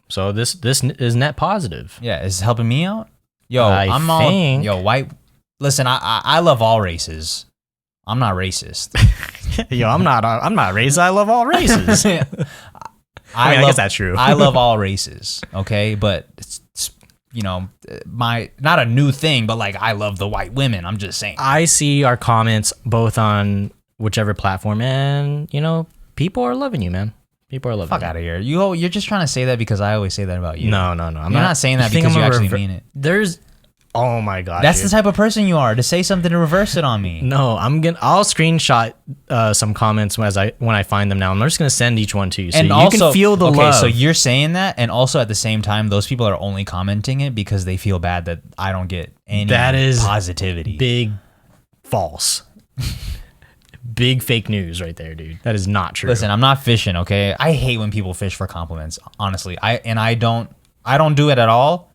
So this is net positive. Yeah, it's helping me out. Yo, white. Listen, I love all races. I'm not racist. Yo, I'm not racist. I love all races. I guess that's true. I love all races. Okay, but it's not a new thing, but like I love the white women. I'm just saying. I see our comments both on whichever platform, and people are loving you, man. People are loving you. Fuck out of here. You're just trying to say that because I always say that about you. No. I'm not saying that because you actually mean it. Oh my god. That's the type of person you are, to say something to reverse it on me. No, I'll screenshot some comments when I find them now. I'm just gonna send each one to you, so you can feel the love. So you're saying that, and also at the same time, those people are only commenting it because they feel bad that I don't get any positivity. Big false. Big fake news right there, dude. That is not true. Listen, I'm not fishing, okay? I hate when people fish for compliments, honestly. I don't do it at all.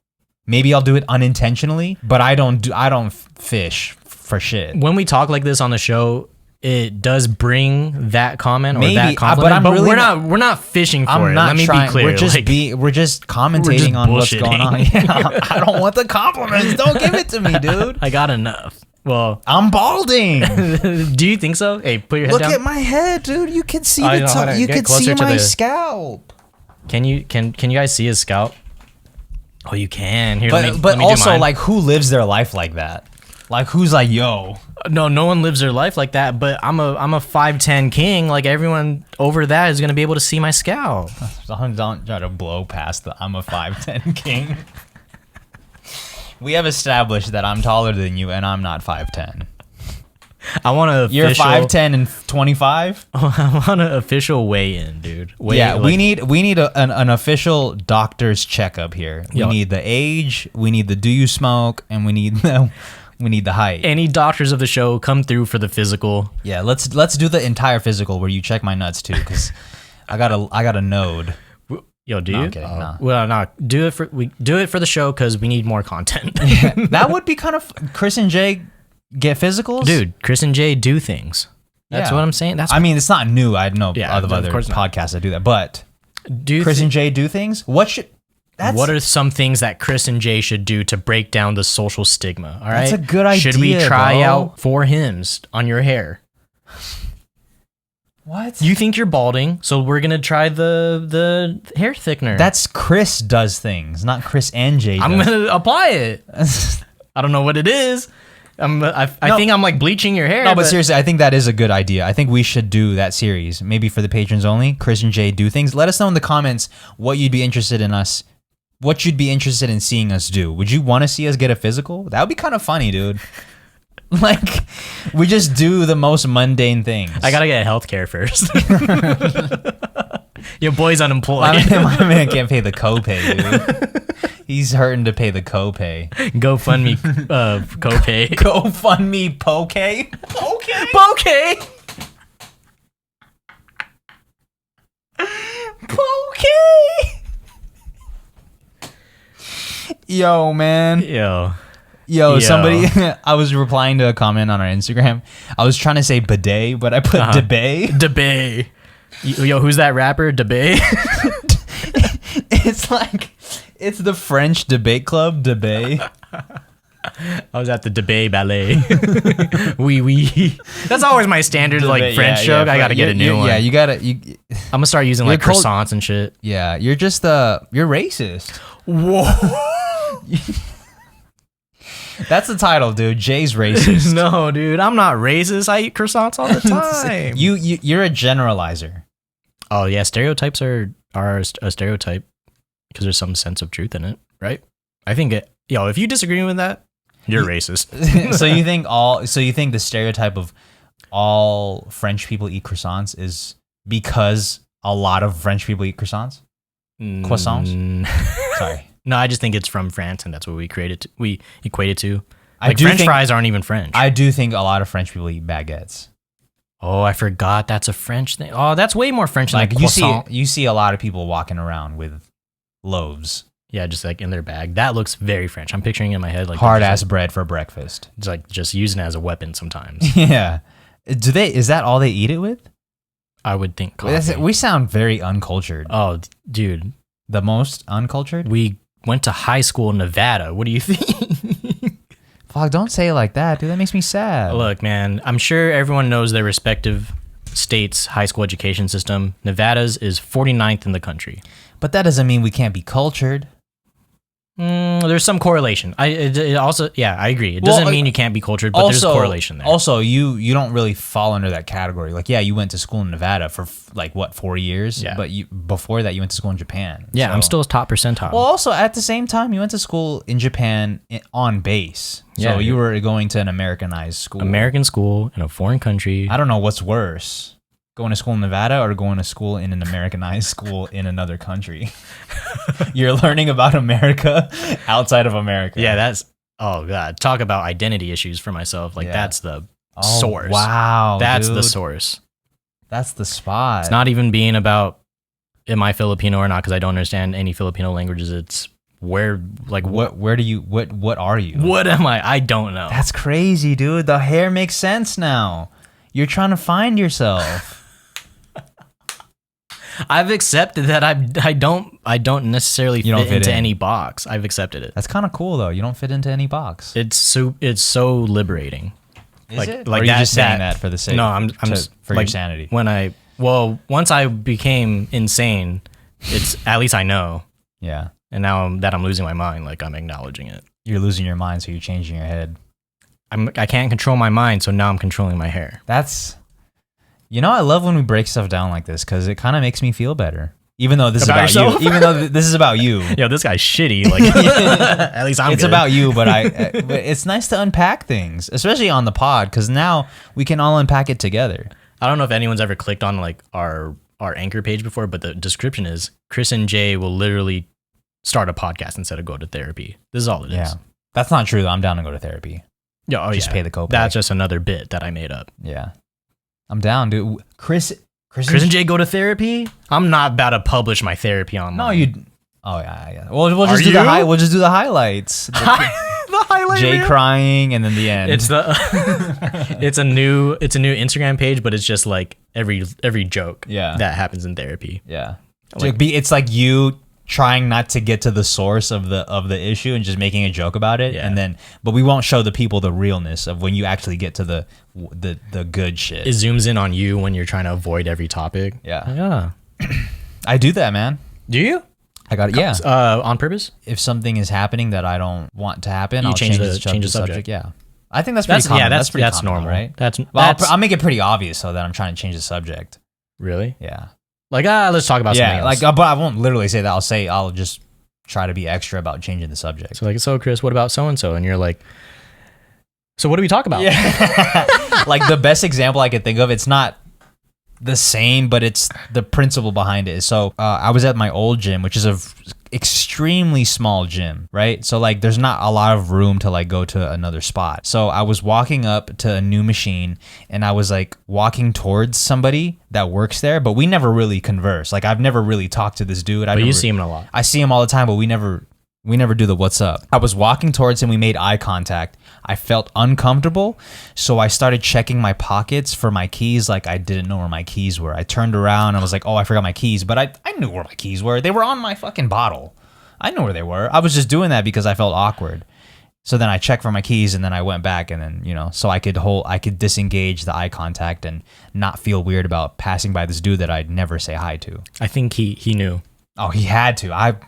Maybe I'll do it unintentionally, but I don't fish for shit. When we talk like this on the show, it does bring that comment or maybe, that compliment, but we're not fishing for it. Let me be clear. We're just commentating on what's going on. Yeah, I don't want the compliments. Don't give it to me, dude. I got enough. Well, I'm balding. Do you think so? Hey, put your head down. Look at my head, dude. You can see you can see my scalp. Can you guys see his scalp? Oh, you can. Here, but also, like, who lives their life like that? Like, who's like, yo? No one lives their life like that. But I'm a 5'10" king. Like, everyone over that is gonna be able to see my scalp. Don't try to blow past the I'm a 5'10" king. We have established that I'm taller than you, and I'm not 5'10". I want to. You're 5'10" and 25. I want an official weigh-in, dude. We need an official doctor's checkup here. We need the age, we need the do you smoke, and we need the height. Any doctors of the show, come through for the physical. Yeah, let's do the entire physical where you check my nuts too, because I got a node. Yo, do you? I'm kidding, no. Well, no. Do it for the show because we need more content. Yeah, that would be kind of. Chris and Jay get physicals, dude. Chris and Jay do things. That's what I'm saying. I mean, it's not new. I know other podcasts that do that, but Chris and Jay do things. What are some things that Chris and Jay should do to break down the social stigma? All right, that's a good idea. Should we try out 4 hymns on your hair? What? You think you're balding, so we're gonna try the hair thickener. That's Chris does things, not Chris and Jay. I'm gonna apply it. I don't know what it is. I think I'm like bleaching your hair. No, but seriously, I think that is a good idea. I think we should do that series, maybe for the patrons only. Chris and Jay do things. Let us know in the comments what you'd be interested in seeing us do. Would you want to see us get a physical? That would be kind of funny, dude. Like, we just do the most mundane things. I gotta get healthcare first. Your boy's unemployed. My man can't pay the copay, dude. He's hurting to pay the copay. GoFundMe copay. GoFundMe poke. Yo, man. Yo, somebody, I was replying to a comment on our Instagram. I was trying to say bidet, but I put debate. Debate. Yo, who's that rapper? Debate? It's the French debate club, debate. I was at the debate ballet. Oui. That's always my standard debate, French joke. I gotta get a new one. Yeah, you gotta. I'm gonna start using croissants and shit. Yeah, you're just you're racist. Whoa. That's the title, dude. Jay's racist. No, dude, I'm not racist. I eat croissants all the time. You're a generalizer. Oh yeah, stereotypes are a stereotype because there's some sense of truth in it, right? I think if you disagree with that, you're racist. So you think the stereotype of all French people eat croissants is because a lot of French people eat croissants? Croissants? Sorry. No, I just think it's from France, and that's what we equate it to. Like, French fries aren't even French. I do think a lot of French people eat baguettes. Oh, I forgot that's a French thing. Oh, that's way more French than croissant. You see a lot of people walking around with loaves. Yeah, just like in their bag. That looks very French. I'm picturing it in my head like hard ass bread for breakfast. It's like just using it as a weapon sometimes. Yeah. Is that all they eat it with? I would think coffee. We sound very uncultured. Oh, dude. The most uncultured? We went to high school in Nevada. What do you think? Fuck, don't say it like that, dude. That makes me sad. Look, man, I'm sure everyone knows their respective states' high school education system. Nevada's is 49th in the country. But that doesn't mean we can't be cultured. There's some correlation. It also, yeah, I agree. It doesn't mean you can't be cultured, but there's a correlation there. Also, you don't really fall under that category. Like, yeah, you went to school in Nevada for 4 years? Yeah. But before that, you went to school in Japan. Yeah, so. I'm still top percentile. Well, also, at the same time, you went to school in Japan on base. So Yeah, you were going to an Americanized school. American school in a foreign country. I don't know what's worse. Going to school in Nevada or going to school in an Americanized school in another country? You're learning about America outside of America. Yeah, that's, oh God. Talk about identity issues for myself. Like, that's the source. Wow. That's dude. the source. That's the spot. It's not even being about, am I Filipino or not? Because I don't understand any Filipino languages. It's where, like, what are you? What am I? I don't know. That's crazy, dude. The hair makes sense now. You're trying to find yourself. I've accepted that I don't necessarily fit into any box. I've accepted it. That's kind of cool though. You don't fit into any box. It's so liberating. Is it? Like or are you just saying that for the sake? No, I'm just for like, your sanity. Once I became insane, it's at least I know. Yeah. And now that I'm losing my mind, like I'm acknowledging it. You're losing your mind, so you're changing your head. I can't control my mind, so now I'm controlling my hair. That's. I love when we break stuff down like this because it kind of makes me feel better. Even though this is about you. Even though this is about you. Yo, this guy's shitty. Like, at least I'm It's good. about you, but but it's nice to unpack things, especially on the pod, because now we can all unpack it together. I don't know if anyone's ever clicked on like our Anchor page before, but the description is Chris and Jay will literally start a podcast instead of go to therapy. This is all it is. Yeah. That's not true, though. I'm down to go to therapy. Yeah, Just pay the copay. That's just another bit that I made up. Yeah. I'm down, dude. Chris and Jay go to therapy? I'm not about to publish my therapy online. No, you. Oh yeah. We'll just do we'll just do the highlights. The highlight Jay reel? crying and then the end. It's it's a new Instagram page, but it's just like every joke that happens in therapy. Yeah. Like, it's like you trying not to get to the source of the issue and just making a joke about it, and then but we won't show the people the realness of when you actually get to the good shit. It zooms in on you when you're trying to avoid every topic. Yeah. I do that, man. Do you? I got it. Yeah. On purpose? If something is happening that I don't want to happen, I'll change the subject. Yeah. I think that's pretty common. Yeah, that's common, normal, right? Well, I'll make it pretty obvious so that I'm trying to change the subject. Really? Yeah. Like, let's talk about something else. But I won't literally say that. I'll just try to be extra about changing the subject. So Chris, what about so-and-so? And you're like, so what do we talk about? Yeah. Like the best example I could think of, it's not the same, but it's the principle behind it. So I was at my old gym, which is a extremely small gym, right? So like there's not a lot of room to like go to another spot. So I was walking up to a new machine and I was like walking towards somebody that works there, but we never really converse. Like I've never really talked to this dude. But you see him a lot. I see him all the time, but we never do the what's up. I was walking towards him. We made eye contact. I felt uncomfortable, so I started checking my pockets for my keys like I didn't know where my keys were. I turned around and I was like, oh, I forgot my keys, but I knew where my keys were. They were on my fucking bottle. I know where they were. I was just doing that because I felt awkward. So then I checked for my keys and then I went back and then, so I could disengage the eye contact and not feel weird about passing by this dude that I'd never say hi to. I think he knew. Oh, he had to.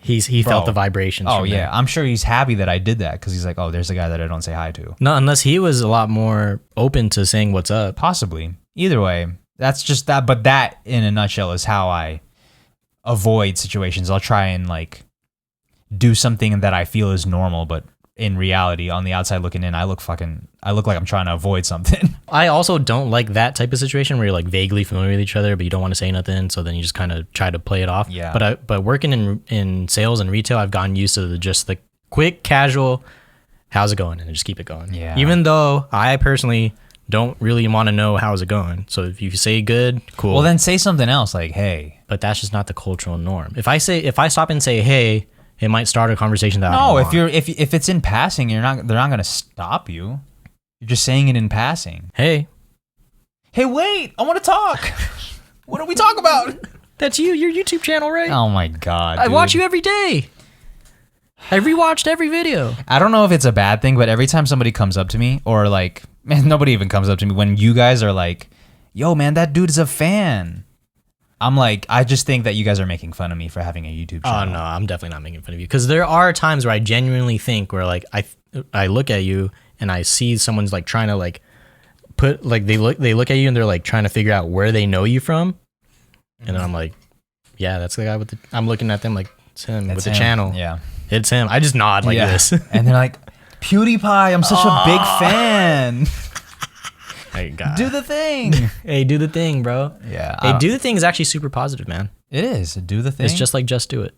He felt the vibrations. Oh yeah, I'm sure he's happy that I did that because he's like, oh, there's a guy that I don't say hi to. No, unless he was a lot more open to saying what's up. Possibly. Either way, that's just that. But that, in a nutshell, is how I avoid situations. I'll try and like do something that I feel is normal, but in reality, on the outside looking in, I look like I'm trying to avoid something. I also don't like that type of situation where you're like vaguely familiar with each other, but you don't want to say nothing. So then you just kind of try to play it off. Yeah. But working in sales and retail, I've gotten used to just the quick, casual, how's it going? And just keep it going. Yeah. Even though I personally don't really want to know how's it going. So if you say good, cool. Well, then say something else like, hey. But that's just not the cultural norm. If I stop and say, hey, it might start a conversation that I don't want. if it's in passing, they're not going to stop you. You're just saying it in passing. Hey, wait, I want to talk. What do we talk about? That's you, your YouTube channel, right? Oh my God, I dude. watch you every day. I rewatched every video. I don't know if it's a bad thing, but every time somebody comes up to me, or like, man, nobody even comes up to me, when you guys are like, yo, man, that dude is a fan. I'm like, I just think that you guys are making fun of me for having a YouTube channel. Oh, no, I'm definitely not making fun of you. Because there are times where I genuinely think where, like, I look at you and I see someone's, like, trying to, like, put, like, they look at you and they're, like, trying to figure out where they know you from. And then I'm like, yeah, that's the guy with the, I'm looking at them like, it's him with the channel. Yeah. It's him. I just nod like this. And they're like, PewDiePie, I'm such a big fan. Hey, God. Do the thing. Hey, do the thing, bro. Yeah. Hey, do the thing is actually super positive, man. It is. Do the thing. It's just like Just Do It.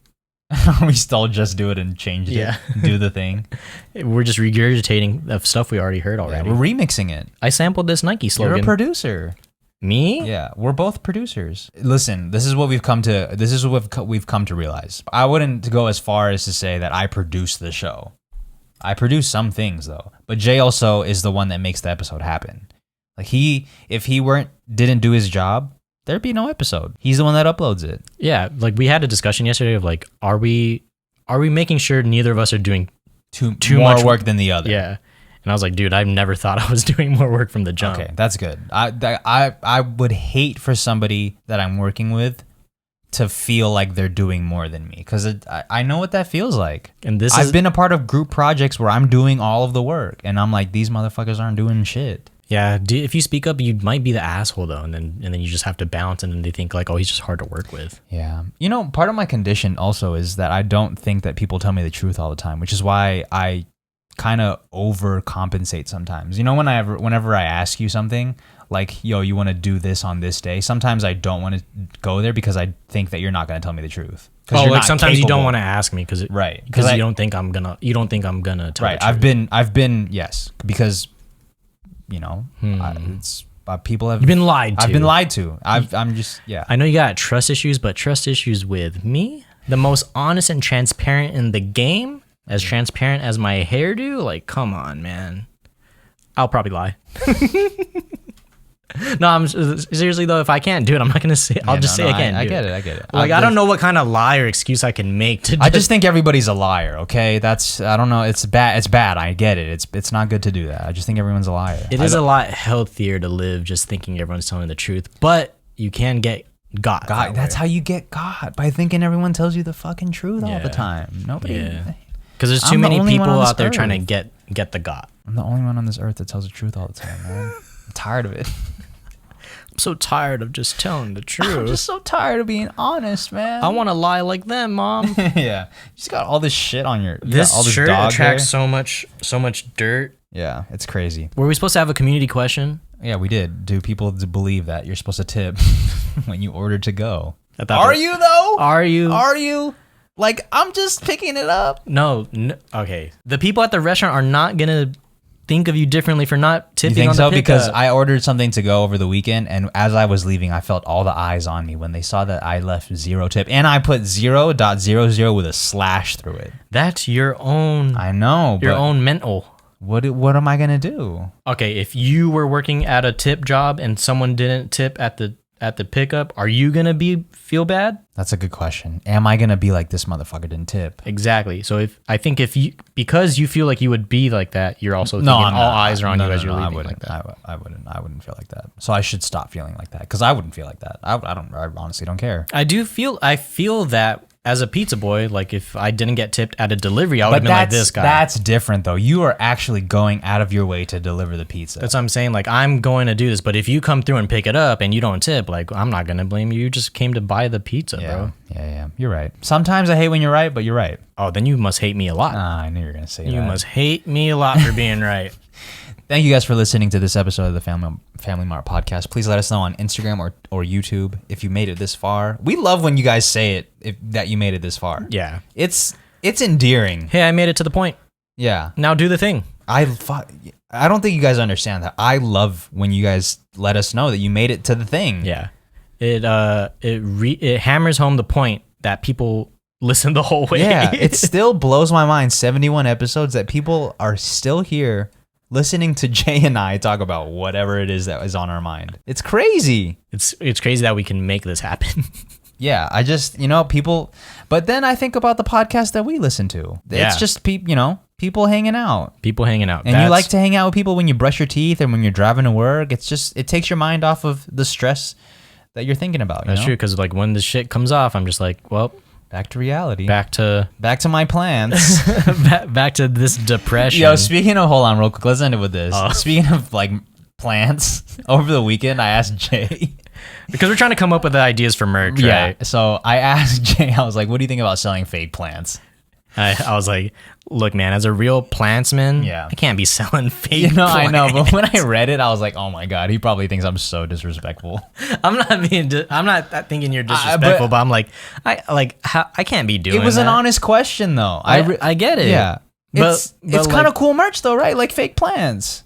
We still just do it and changed it. Do the thing. We're just regurgitating the stuff we already heard already. Yeah, we're remixing it. I sampled this Nike slogan. You're a producer. Me? Yeah, we're both producers. Listen, this is what we've come to. This is what we've come to realize. I wouldn't go as far as to say that I produce the show. I produce some things though, but Jay also is the one that makes the episode happen. Like if he didn't do his job, there'd be no episode. He's the one that uploads it. Yeah, like we had a discussion yesterday of like, are we making sure neither of us are doing too much more work than the other? Yeah. And I was like, dude, I've never thought I was doing more work from the jump. Okay, that's good. I would hate for somebody that I'm working with to feel like they're doing more than me, because I know what that feels like. And I've been a part of group projects where I'm doing all of the work, and I'm like, these motherfuckers aren't doing shit. Yeah, if you speak up, you might be the asshole though, and then you just have to bounce, and then they think like, oh, he's just hard to work with. Yeah, you know, part of my condition also is that I don't think that people tell me the truth all the time, which is why I kind of overcompensate sometimes. You know, whenever I ask you something like, yo, you want to do this on this day, sometimes I don't want to go there because I think that you're not going to tell me the truth. Oh, like sometimes you don't want to ask me because you don't think I'm gonna tell right. the truth. I've been yes, because you know, people have You've been lied to. I've been lied to. I'm just I know you got trust issues, but trust issues with me, the most honest and transparent in the game, as transparent as my hairdo. Like, come on, man. I'll probably lie. No, I'm seriously though. If I can't do it, I'm not gonna say. I'll just say I can't. I get it. Like, I don't know what kind of lie or excuse I can make to. I just think everybody's a liar. Okay, I don't know. It's bad. It's bad. I get it. It's not good to do that. I just think everyone's a liar. It is a lot healthier to live just thinking everyone's telling the truth, but you can get got. That's how you get got, by thinking everyone tells you the fucking truth all the time. Nobody. Yeah. Because there's too many people out there trying to get the got. I'm the only one on this earth that tells the truth all the time, man. I'm tired of it. I'm so tired of just telling the truth. I'm just so tired of being honest, man. I want to lie like them, Mom. Yeah. You just got all this shit on your... This all this shirt dog attracts hair. so much dirt. Yeah, it's crazy. Were we supposed to have a community question? Yeah, we did. Do people believe that you're supposed to tip when you order to go? Are you, though? Are you? Like, I'm just picking it up. No. Okay. The people at the restaurant are not going to think of you differently for not tipping. You think on so? the Because I ordered something to go over the weekend, and as I was leaving, I felt all the eyes on me when they saw that I left 0 tip, and I put 0.00 with a slash through it. That's your own. I know. Your own mental. What am I gonna do? Okay, if you were working at a tip job and someone didn't tip at the pickup, are you gonna feel bad? That's a good question. Am I gonna be like, this motherfucker didn't tip? Exactly. So because you feel like you would be like that, you're also thinking eyes are on you as you're leaving like that. I wouldn't feel like that. So I should stop feeling like that, because I wouldn't feel like that. I honestly don't care. I feel that as a pizza boy, like if I didn't get tipped at a delivery, I would have been like this guy. That's different though. You are actually going out of your way to deliver the pizza. That's what I'm saying. Like, I'm going to do this, but if you come through and pick it up and you don't tip, like, I'm not going to blame you. You just came to buy the pizza, bro. Yeah. You're right. Sometimes I hate when you're right, but you're right. Oh, then you must hate me a lot. I knew you were going to say that. You must hate me a lot for being right. Thank you guys for listening to this episode of the Family Mart Podcast. Please let us know on Instagram or YouTube if you made it this far. We love when you guys say it, that you made it this far. Yeah. It's endearing. Hey, I made it to the point. Yeah. Now do the thing. I don't think you guys understand that. I love when you guys let us know that you made it to the thing. Yeah. It hammers home the point that people listen the whole way. Yeah. It still blows my mind, 71 episodes, that people are still here listening to Jay and I talk about whatever it is that is on our mind. It's crazy. It's crazy that we can make this happen. Yeah, I just, people, but then I think about the podcast that we listen to. Yeah. It's just, people hanging out. People hanging out. And you like to hang out with people when you brush your teeth and when you're driving to work. It's just, it takes your mind off of the stress that you're thinking about. That's true, because like when the shit comes off, I'm just like, well, back to reality. Back to my plants. back to this depression. Yo, speaking of, hold on real quick, let's end it with this. Oh. Speaking of like plants, over the weekend I asked Jay. Because we're trying to come up with the ideas for merch, Yeah. right? So I asked Jay, I was like, what do you think about selling fake plants? I was like, look, man, as a real plantsman, Yeah. I can't be selling fake plants. I know, but when I read it, I was like, oh my God, he probably thinks I'm so disrespectful. I'm not thinking you're disrespectful, but I'm like, I can't be doing It was that. an honest question, though. I get it. Yeah. But It's kind of cool merch, though, right? Like fake plants.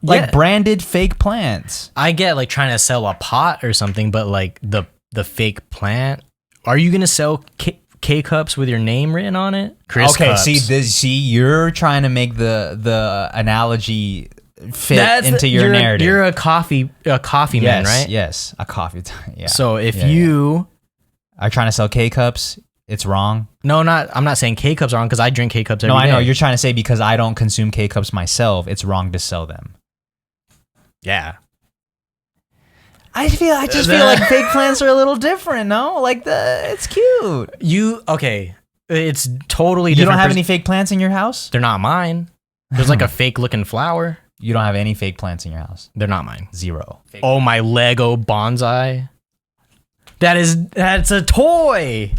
Like Yeah. branded fake plants. I get like trying to sell a pot or something, but like the fake plant. Are you gonna sell K cups with your name written on it? Chris Cups. See, you're trying to make the analogy fit into your narrative. You're a coffee man, right? Yes, a coffee. Yeah. So if you are trying to sell K cups, it's wrong. I'm not saying K cups are wrong because I drink K cups every day. No, I know you're trying to say because I don't consume K cups myself, it's wrong to sell them. Yeah. I just feel like fake plants are a little different. No, like it's cute. It's totally You different. don't have any fake plants in your house? They're not mine. There's like a fake looking flower. You don't have any fake plants in your house? They're not mine. 0. Oh, my Lego bonsai. That's a toy.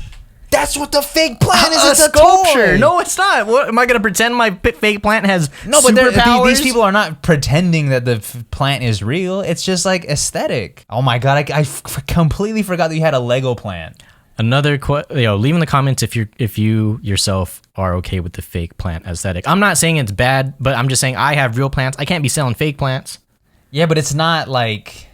That's what the fake plant is. A It's a sculpture. toy. No, it's not. What am I gonna pretend my fake plant has but these superpowers? people are not pretending that the plant is real. It's just like aesthetic. Oh my God, I completely forgot that you had a Lego plant. Another leave in the comments if you yourself are okay with the fake plant aesthetic. I'm not saying it's bad, but I'm just saying I have real plants. I can't be selling fake plants. Yeah, but it's not like,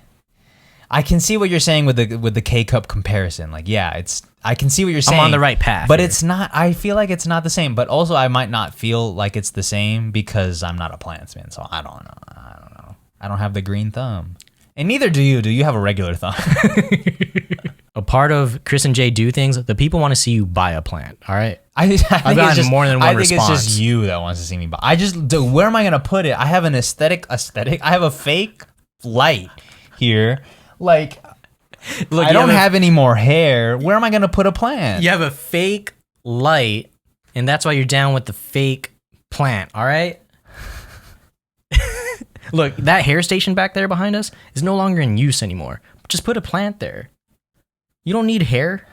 I can see what you're saying with the K cup comparison. Like, yeah, I can see what you're saying. I'm on the right path. But here. it's not, I feel like it's not the same. But also I might not feel like it's the same because I'm not a plantsman. So I don't know. I don't have the green thumb. And neither do you. Do you have a regular thumb? A part of Chris and Jay do things, the people want to see you buy a plant, all right? I've gotten more than one response. It's just you that wants to see me buy. Where am I going to put it? I have an aesthetic. I have a fake light here. Like, look, I don't have any more hair. Where am I going to put a plant? You have a fake light, and that's why you're down with the fake plant, all right? Look, that hair station back there behind us is no longer in use anymore. Just put a plant there. You don't need hair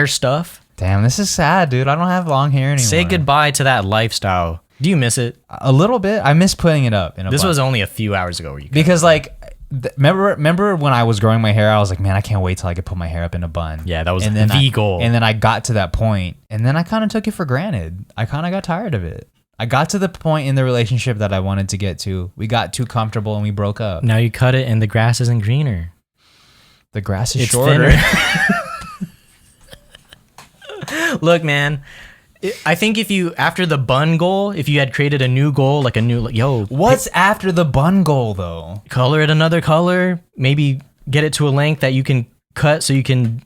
stuff. Damn, this is sad, dude. I don't have long hair anymore. Say goodbye to that lifestyle. Do you miss it? A little bit. I miss putting it up. This was only a few hours ago. Because like, remember when I was growing my hair, I was like, man, I can't wait till I could put my hair up in a bun. Yeah, that was the goal. And then I got to that point, and then I kind of took it for granted. I kind of got tired of it. I got to the point in the relationship that I wanted to get to. We got too comfortable and we broke up. Now you cut it and the grass isn't greener. The grass is shorter. Look, man, I think after the bun goal, if you had created a new goal, like what's after the bun goal though? Color it another color, maybe get it to a length that you can cut so you can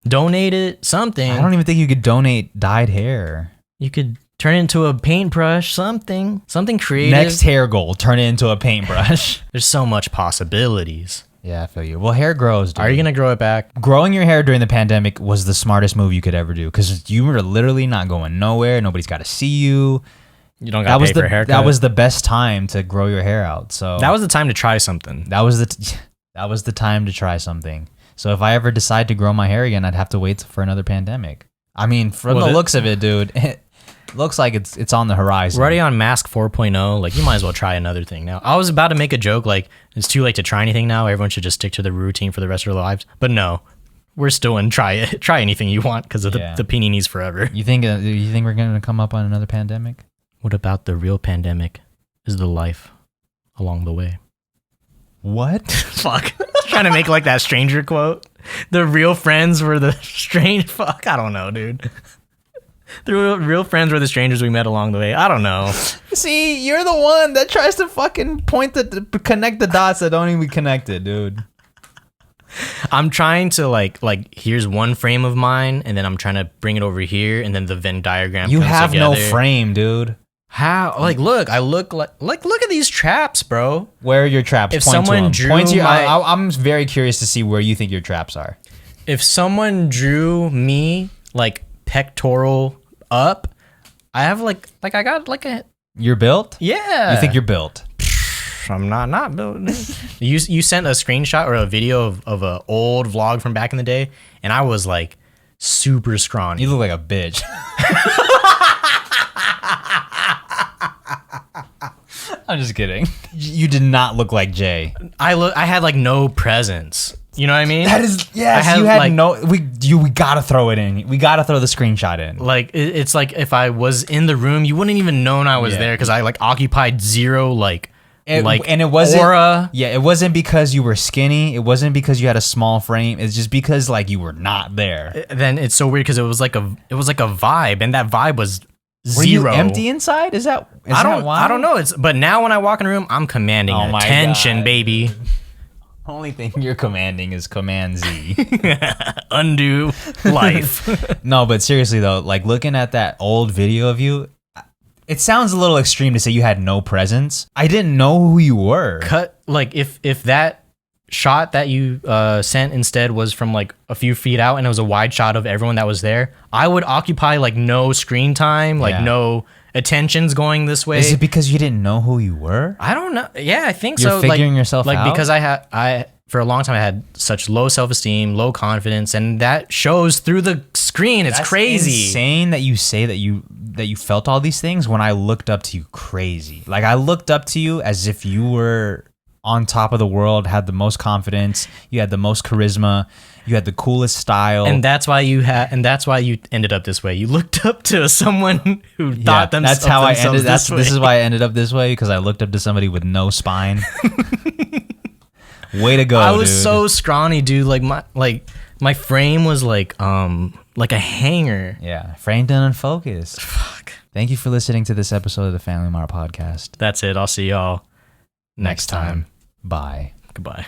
donate it, something. I don't even think you could donate dyed hair. You could turn it into a paintbrush, something creative. Next hair goal, turn it into a paintbrush. There's so much possibilities. Yeah, I feel you. Well, hair grows, dude. Are you going to grow it back? Growing your hair during the pandemic was the smartest move you could ever do because you were literally not going nowhere. Nobody's got to see you. You don't got to pay for a haircut. That was the best time to grow your hair out. So that was the time to try something. That was the time to try something. So if I ever decide to grow my hair again, I'd have to wait for another pandemic. I mean, from the looks of it, dude, it looks like it's on the horizon. We're already on Mask 4.0. Like, you might as well try another thing now. I was about to make a joke like it's too late to try anything now. Everyone should just stick to the routine for the rest of their lives. But no, we're still in try anything you want because of the paninis forever. You think we're going to come up on another pandemic? What about the real pandemic? Is the life along the way? What? Fuck. Trying to make like that stranger quote. The real friends were the strange. Fuck. I don't know, dude. The real friends were the strangers we met along the way. I don't know. See, you're the one that tries to fucking connect the dots that don't even be connected, dude. I'm trying to like here's one frame of mine, and then I'm trying to bring it over here, and then the Venn diagram. You comes have together. no frame, dude. How? Like, look, I look like look at these traps, bro. Where are your traps? If Point someone to 'em. drew Point to my- I'm very curious to see where you think your traps are. If someone drew me like pectoral up, I have like I got like a You're built? yeah. You think you're built? I'm not building it. You sent a screenshot or a video of a old vlog from back in the day, and I was like super scrawny. You look like a bitch. I'm just kidding. You did not look like Jay. I had like no presence. You know what I mean? That is yes. I You had like, no. We gotta throw it in. We gotta throw the screenshot in. like it's like if I was in the room, you wouldn't even known I was Yeah. there because I like occupied zero And it wasn't aura. Yeah, it wasn't because you were skinny. It wasn't because you had a small frame. It's just because like you were not there. Then it's so weird because it was like a vibe, and that vibe was Were zero. you empty inside? Is that I why? don't know. But now when I walk in a room, I'm commanding Oh my attention, God. baby. Only thing you're commanding is Command Z. Undo life. No, but seriously though, like looking at that old video of you, it sounds a little extreme to say you had no presence. I didn't know who you were. Cut like if that shot that you sent instead was from like a few feet out and it was a wide shot of everyone that was there, I would occupy like no screen time, like Yeah. no attention's going this way. Is it because you didn't know who you were? I don't know. Yeah, I think You're so. figuring yourself like out? because I for a long time I had such low self-esteem, low confidence, and that shows through the screen. It's That's crazy. insane that you say that you felt all these things when I looked up to you crazy. Like I looked up to you as if you were on top of the world, had the most confidence, you had the most charisma, you had the coolest style. And that's why you ended up this way. You looked up to someone who thought themselves. That's how I themselves ended. this way. This is why I ended up this way, because I looked up to somebody with no spine. Way to go! I was dude. so scrawny, dude. Like my frame was like a hanger. Yeah, framed and unfocused. Fuck. Thank you for listening to this episode of the Family Mart Podcast. That's it. I'll see y'all next time. Bye. Goodbye.